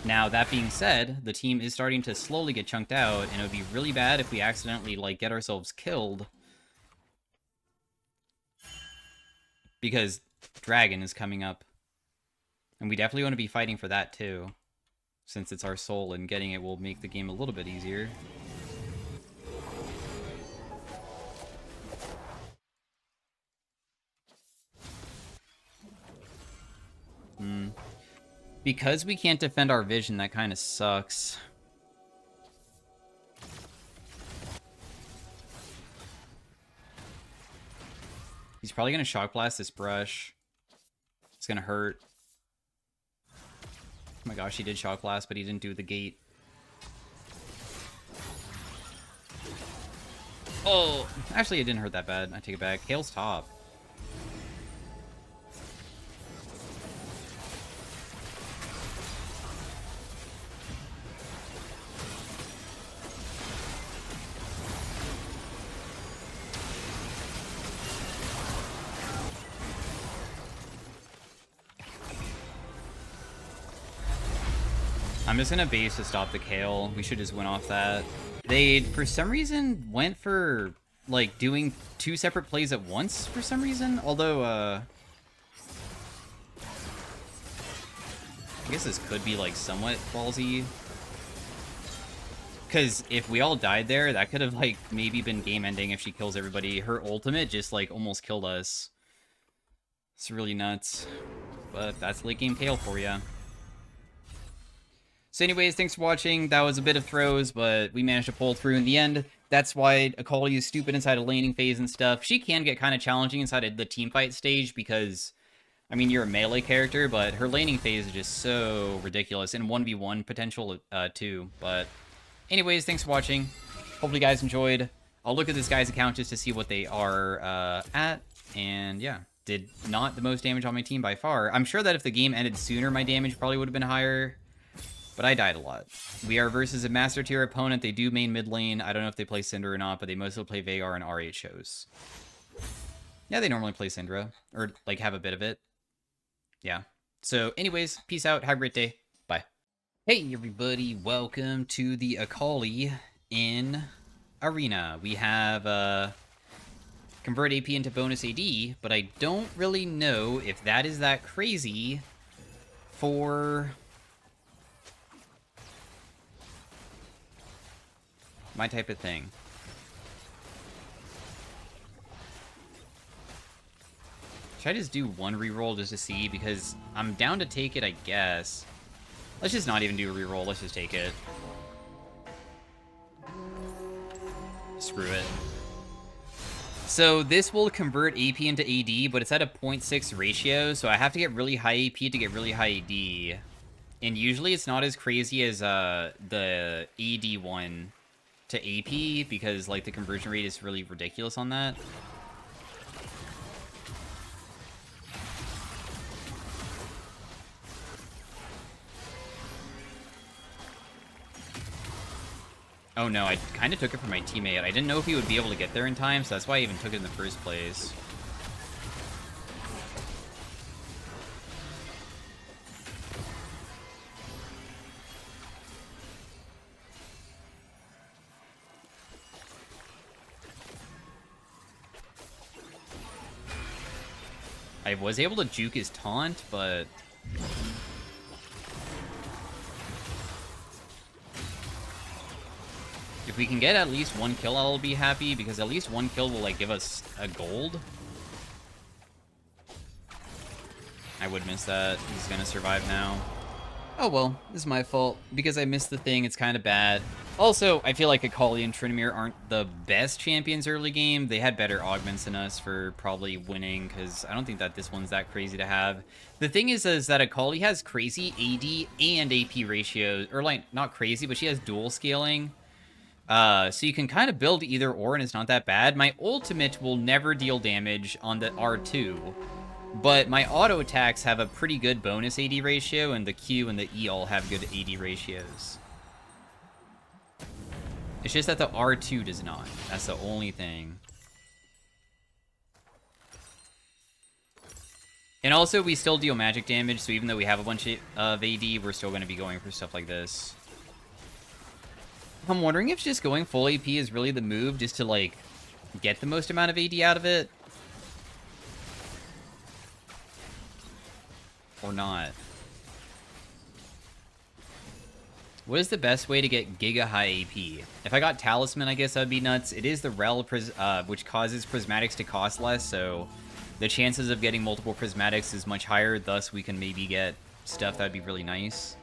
Now, that being said, the team is starting to slowly get chunked out, and it would be really bad if we accidentally, like, get ourselves killed. Because Dragon is coming up. And we definitely want to be fighting for that, too. Since it's our soul, and getting it will make the game a little bit easier. Because we can't defend our vision, that kind of sucks. He's probably going to Shock Blast this brush. It's gonna hurt. Oh my gosh, he did Shock Blast, but he didn't do the gate. Oh, actually it didn't hurt that bad. I take it back. Kale's top. I'm just gonna base to stop the Kale. We should just win off that. They, for some reason, went for, like, doing 2 separate plays at once for some reason. Although, I guess this could be, like, somewhat ballsy. Because if we all died there, that could have, like, maybe been game-ending if she kills everybody. Her ultimate just, like, almost killed us. It's really nuts. But that's late-game Kale for ya. So anyways, thanks for watching. That was a bit of throws, but we managed to pull through in the end. That's why Akali is stupid inside a laning phase and stuff. She can get kind of challenging inside of the teamfight stage because, I mean, you're a melee character, but her laning phase is just so ridiculous. And 1v1 potential, too. But anyways, thanks for watching. Hopefully you guys enjoyed. I'll look at this guy's account just to see what they are at. And yeah, did not the most damage on my team by far. I'm sure that if the game ended sooner, my damage probably would have been higher. But I died a lot. We are versus a Master Tier opponent. They do main mid lane. I don't know if they play Syndra or not, but they mostly play Veigar and R8 shows. Yeah, they normally play Syndra. Or, like, have a bit of it. Yeah. So, anyways, peace out. Have a great day. Bye. Hey, everybody. Welcome to the Akali in Arena. We have, convert AP into bonus AD, but I don't really know if that is that crazy for my type of thing. Should I just do one reroll just to see? Because I'm down to take it, I guess. Let's just not even do a reroll. Let's just take it. Screw it. So this will convert AP into AD, but it's at a 0.6 ratio, so I have to get really high AP to get really high AD. And usually it's not as crazy as the AD one to AP, because like the conversion rate is really ridiculous on that. Oh no, I kind of took it from my teammate. I didn't know if he would be able to get there in time, so that's why I even took it in the first place. I was able to juke his taunt, but if we can get at least one kill, I'll be happy, because at least one kill will, like, give us a gold. I would miss that. He's gonna survive now. Oh well, this is my fault. Because I missed the thing, it's kind of bad. Also, I feel like Akali and Tryndamere aren't the best champions early game. They had better augments than us for probably winning, because I don't think that this one's that crazy to have. The thing is that Akali has crazy AD and AP ratios. Or, like, not crazy, but she has dual scaling. So you can kind of build either or, and it's not that bad. My ultimate will never deal damage on the R2. But my auto attacks have a pretty good bonus AD ratio, and the Q and the E all have good AD ratios. It's just that the R2 does not. That's the only thing. And also, we still deal magic damage, so even though we have a bunch of AD, we're still going to be going for stuff like this. I'm wondering if just going full AP is really the move, just to, like, get the most amount of AD out of it. Or not. What is the best way to get Giga High AP? If I got Talisman, I guess that would be nuts. It is the Rel, which causes Prismatics to cost less, so the chances of getting multiple Prismatics is much higher, thus we can maybe get stuff that would be really nice.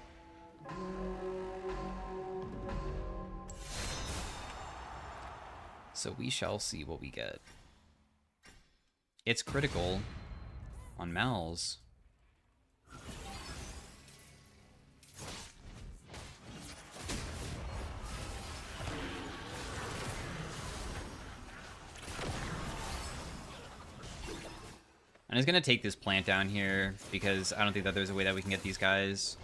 So we shall see what we get. It's critical on Mal's. I'm just gonna take this plant down here, because I don't think that there's a way that we can get these guys.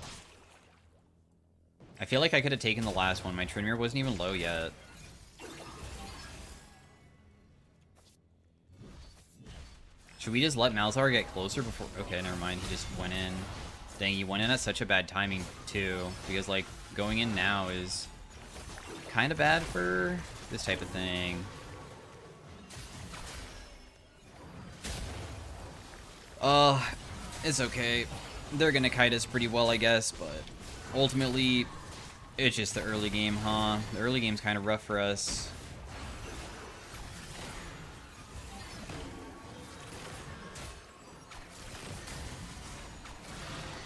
I feel like I could have taken the last one. My Trinmere wasn't even low yet. Should we just let Malzahar get closer before... Okay, never mind. He just went in. Dang, he went in at such a bad timing, too. Because, like, going in now is kind of bad for this type of thing. It's okay. They're gonna kite us pretty well, I guess, but ultimately, it's just the early game, huh? The early game's kind of rough for us.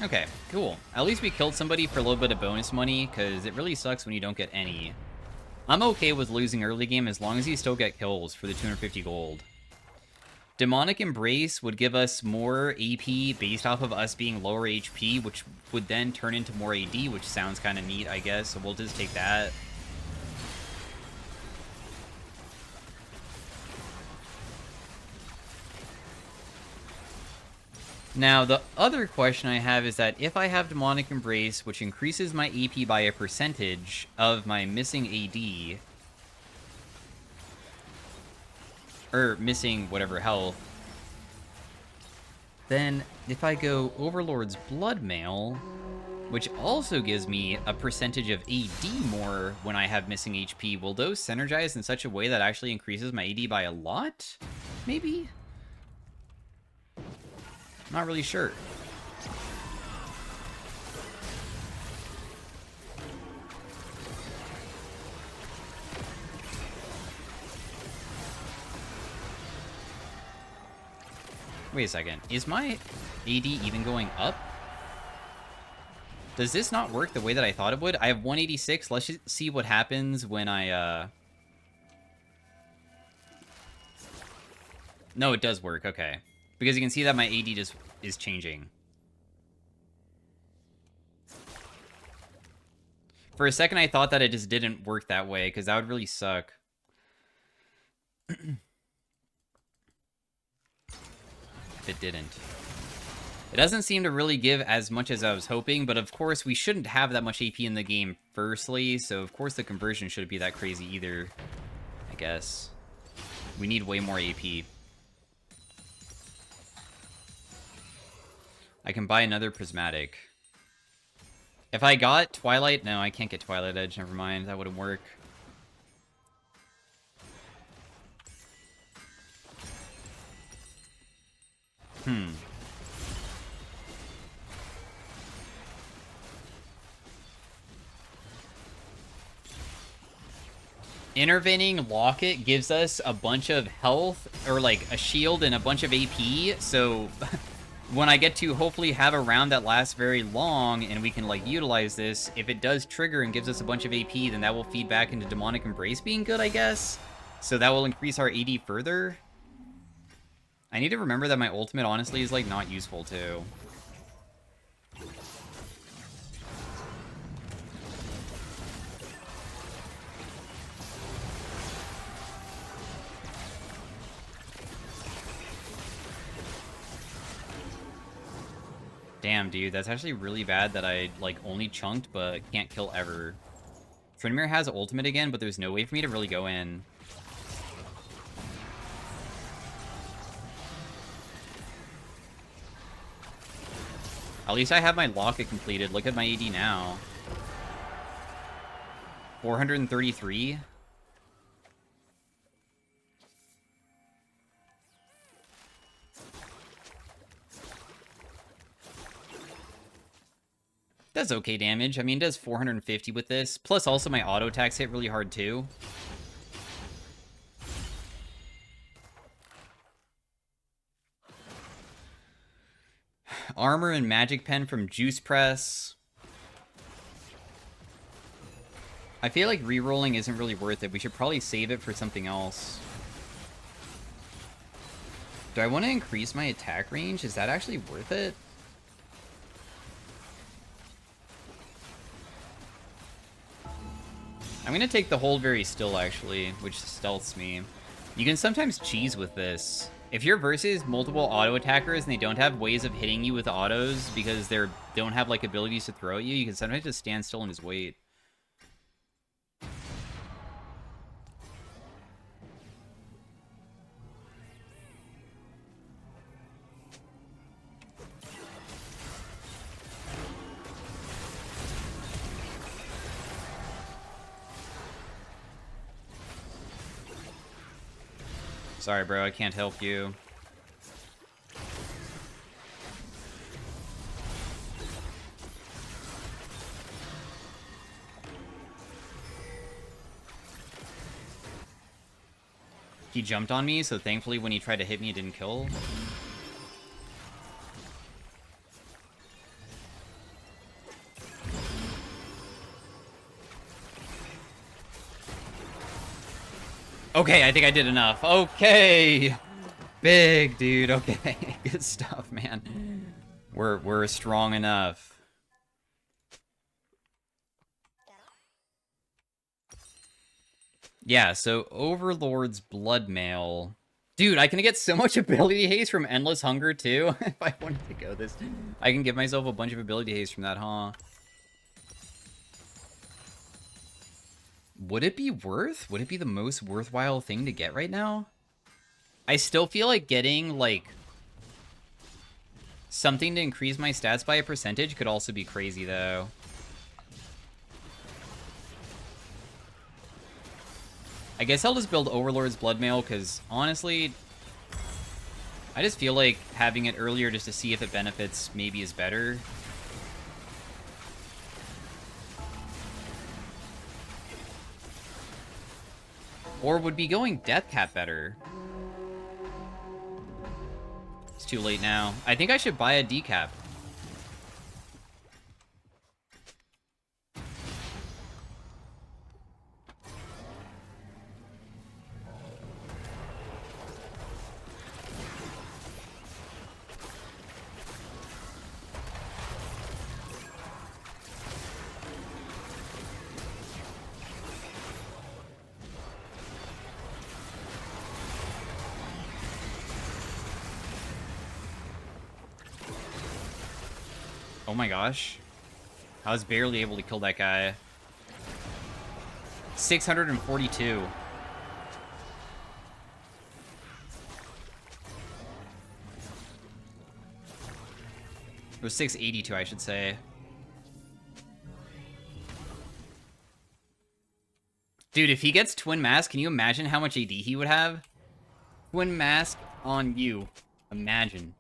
Okay, cool. At least we killed somebody for a little bit of bonus money, because it really sucks when you don't get any. I'm okay with losing early game as long as you still get kills for the 250 gold. Demonic Embrace would give us more AP based off of us being lower HP, which would then turn into more AD, which sounds kind of neat, I guess, so we'll just take that. Now, the other question I have is that if I have Demonic Embrace, which increases my AP by a percentage of my missing AD, or missing whatever health, then if I go Overlord's Bloodmail, which also gives me a percentage of AD more when I have missing HP, will those synergize in such a way that actually increases my AD by a lot? Maybe? Not really sure. Wait a second. Is my AD even going up? Does this not work the way that I thought it would? I have 186. Let's just see what happens when I, No, it does work. Okay. Because you can see that my AD just is changing. For a second, I thought that it just didn't work that way, because that would really suck. If it didn't. It doesn't seem to really give as much as I was hoping, but of course, we shouldn't have that much AP in the game firstly, so of course the conversion shouldn't be that crazy either, I guess. We need way more AP. I can buy another Prismatic. If I got Twilight... No, I can't get Twilight Edge. Never mind. That wouldn't work. Intervening Locket gives us a bunch of health, or like a shield and a bunch of AP, so... when I get to hopefully have a round that lasts very long and we can like utilize this, if it does trigger and gives us a bunch of AP, then that will feed back into Demonic Embrace being good, I guess. So that will increase our AD further. I need to remember that my ultimate honestly is like not useful too. Damn, dude, that's actually really bad that I, like, only chunked, but can't kill ever. Trinmere has ultimate again, but there's no way for me to really go in. At least I have my Locket completed. Look at my AD now. 433? Does okay damage. I mean, it does 450 with this. Plus, also, my auto attacks hit really hard, too. Armor and Magic Pen from Juice Press. I feel like re-rolling isn't really worth it. We should probably save it for something else. Do I want to increase my attack range? Is that actually worth it? I'm going to take the hold very still, actually, which stealths me. You can sometimes cheese with this. If you're versus multiple auto attackers and they don't have ways of hitting you with autos because they don't have like abilities to throw at you, you can sometimes just stand still and just wait. Sorry, bro, I can't help you. He jumped on me, so thankfully when he tried to hit me, it didn't kill. Okay, I think I did enough. Okay! Big, dude. Okay. Good stuff, man. We're strong enough. Yeah, so Overlord's Bloodmail. Dude, I can get so much ability haste from Endless Hunger, too. If I wanted to go this... I can give myself a bunch of ability haste from that, huh? Would it be worth? Would it be the most worthwhile thing to get right now? I still feel like getting, like, something to increase my stats by a percentage could also be crazy, though. I guess I'll just build Overlord's Bloodmail, because, honestly, I just feel like having it earlier just to see if it benefits maybe is better. Or would be going Deathcap better? It's too late now. I think I should buy a decap. Oh my gosh. I was barely able to kill that guy. 642. It was 682, I should say. Dude, if he gets Twin Mask, can you imagine how much AD he would have? Twin Mask on you. Imagine.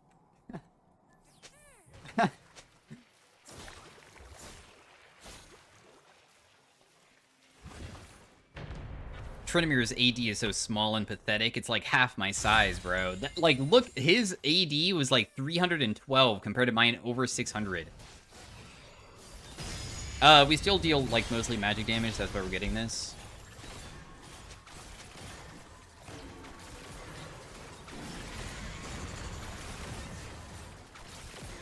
Trinimir's AD is so small and pathetic. It's like half my size, bro. That, like, look, his AD was like 312 compared to mine over 600. We still deal, like, mostly magic damage. That's why we're getting this.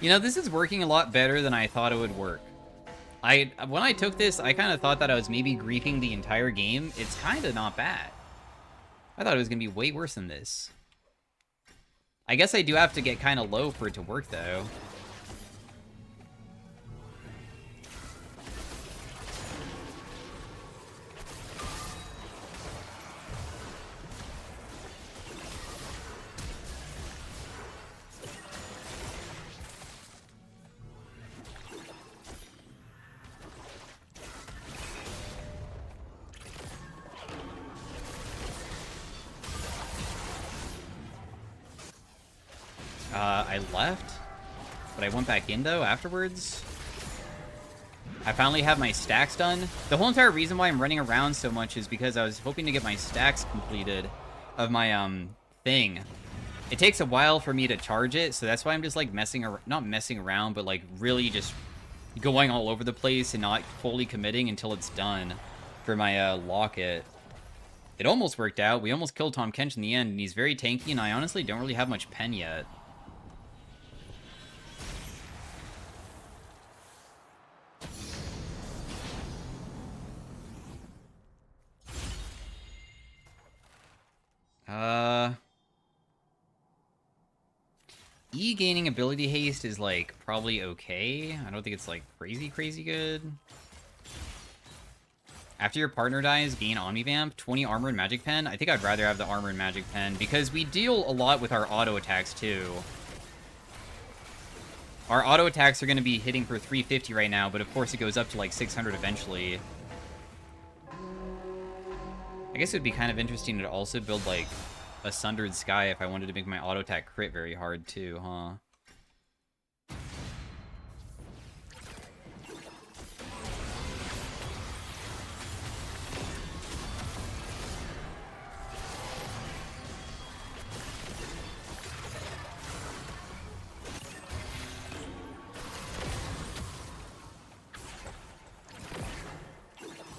You know, this is working a lot better than I thought it would work. When I took this, I kind of thought that I was maybe griefing the entire game. It's kind of not bad. I thought it was going to be way worse than this. I guess I do have to get kind of low for it to work, though. I left, but I went back in, though, afterwards. I finally have my stacks done. The whole entire reason why I'm running around so much is because I was hoping to get my stacks completed of my, thing. It takes a while for me to charge it, so that's why I'm just, like, not messing around, but, like, really just going all over the place and not fully committing until it's done for my, locket. It almost worked out. We almost killed Tom Kench in the end, and he's very tanky, and I honestly don't really have much pen yet. E gaining ability haste is, like, probably okay. I don't think it's, like, crazy good. After your partner dies, gain Omnivamp, 20 armor and magic pen. I think I'd rather have the armor and magic pen because we deal a lot with our auto attacks too. Our auto attacks are going to be hitting for 350 right now, but of course it goes up to like 600 eventually. I guess it would be kind of interesting to also build like a Sundered Sky if I wanted to make my auto attack crit very hard too, huh?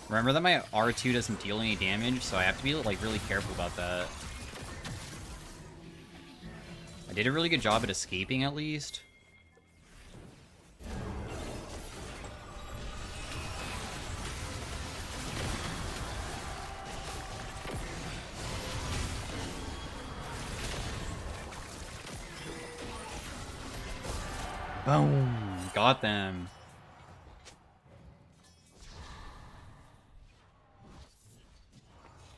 Remember that my R2 doesn't deal any damage, so I have to be like really careful about that. I did a really good job at escaping at least. Boom! Got them.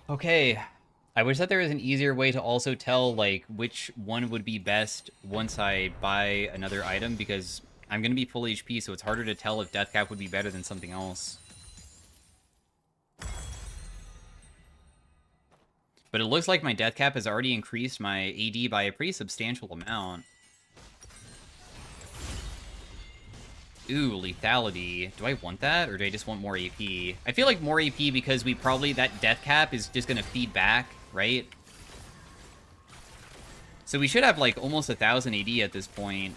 Okay. I wish that there was an easier way to also tell, like, which one would be best once I buy another item, because I'm going to be full HP, so it's harder to tell if Death Cap would be better than something else. But it looks like my Death Cap has already increased my AD by a pretty substantial amount. Ooh, lethality. Do I want that, or do I just want more AP? I feel like more AP because we probably... that Death Cap is just gonna feed back, right? So we should have, like, almost 1,000 AD at this point.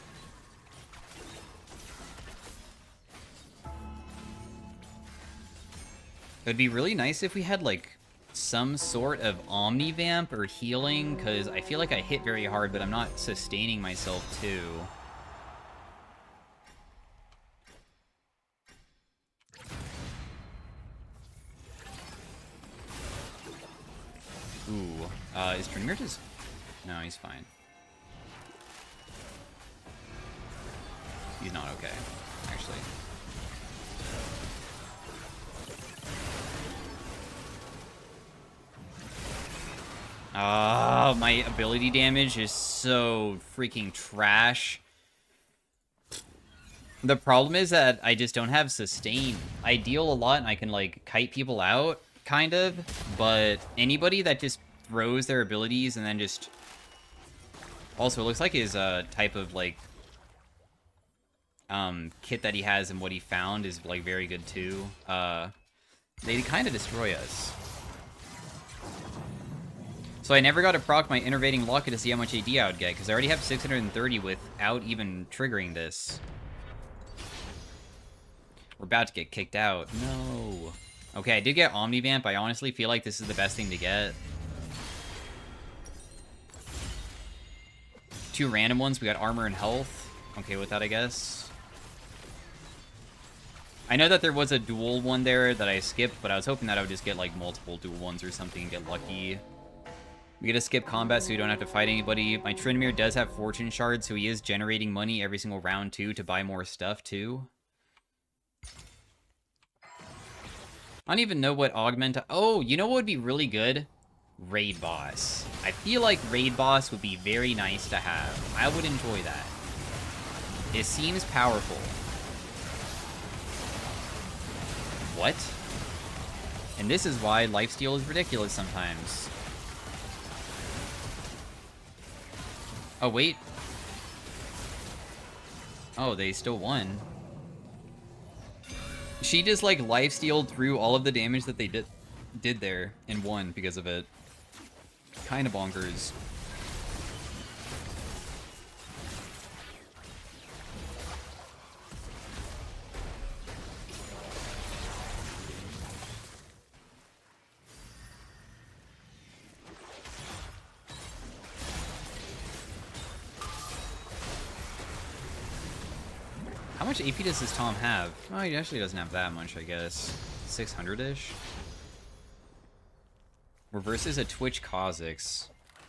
It would be really nice if we had, like, some sort of Omnivamp or healing, because I feel like I hit very hard, but I'm not sustaining myself, too. Ooh, is Trinmere just... No, he's fine. He's not okay, actually. Ah, my ability damage is so freaking trash. The problem is that I just don't have sustain. I deal a lot and I can, like, kite people out, kind of, but anybody that just throws their abilities and then just... Also, it looks like his type of, like, kit that he has and what he found is, like, very good, too. They kind of destroy us. So I never got to proc my Innervating Locket to see how much AD I would get, because I already have 630 without even triggering this. We're about to get kicked out. No. Okay, I did get Omnivamp. I honestly feel like this is the best thing to get. 2 random ones. We got armor and health. Okay with that, I guess. I know that there was a dual one there that I skipped, but I was hoping that I would just get, like, multiple dual ones or something and get lucky. We get to skip combat so we don't have to fight anybody. My Trinmere does have Fortune Shards, so he is generating money every single round, too, to buy more stuff, too. I don't even know what augment... Oh, you know what would be really good? Raid Boss. I feel like Raid Boss would be very nice to have. I would enjoy that. It seems powerful. What? And this is why lifesteal is ridiculous sometimes. Oh, wait. Oh, they still won. She just, like, lifestealed through all of the damage that they did there and won because of it. Kind of bonkers. How much AP does this Tom have? Oh, he actually doesn't have that much, I guess. 600-ish? Reverses a Twitch Kha'Zix.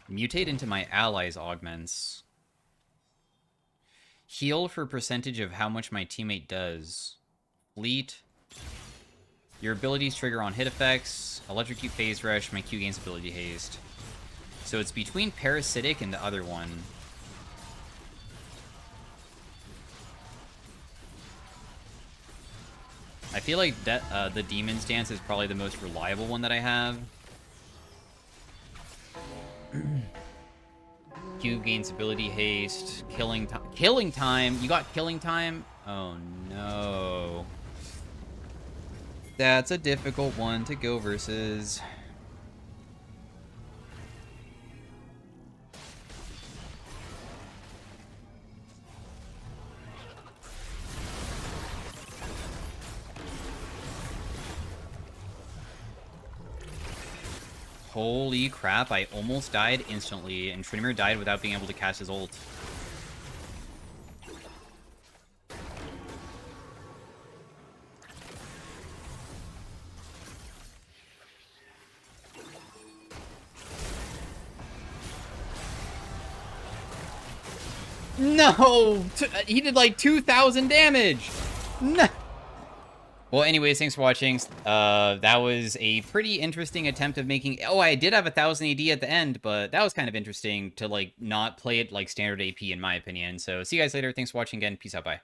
Mutate into my allies' augments. Heal for percentage of how much my teammate does. Fleet. Your abilities trigger on hit effects. Electrocute phase rush. My Q gains ability haste. So it's between parasitic and the other one. I feel like that the Demon's Dance is probably the most reliable one that I have. Q gains ability haste. Killing time. Killing time? You got killing time? Oh no. That's a difficult one to go versus. Holy crap, I almost died instantly, and Trinimir died without being able to cast his ult. No! He did like 2,000 damage! No! Well, anyways, thanks for watching. That was a pretty interesting attempt of making... Oh, I did have 1,000 AD at the end, but that was kind of interesting to, like, not play it like standard AP, in my opinion. So, see you guys later. Thanks for watching again. Peace out. Bye.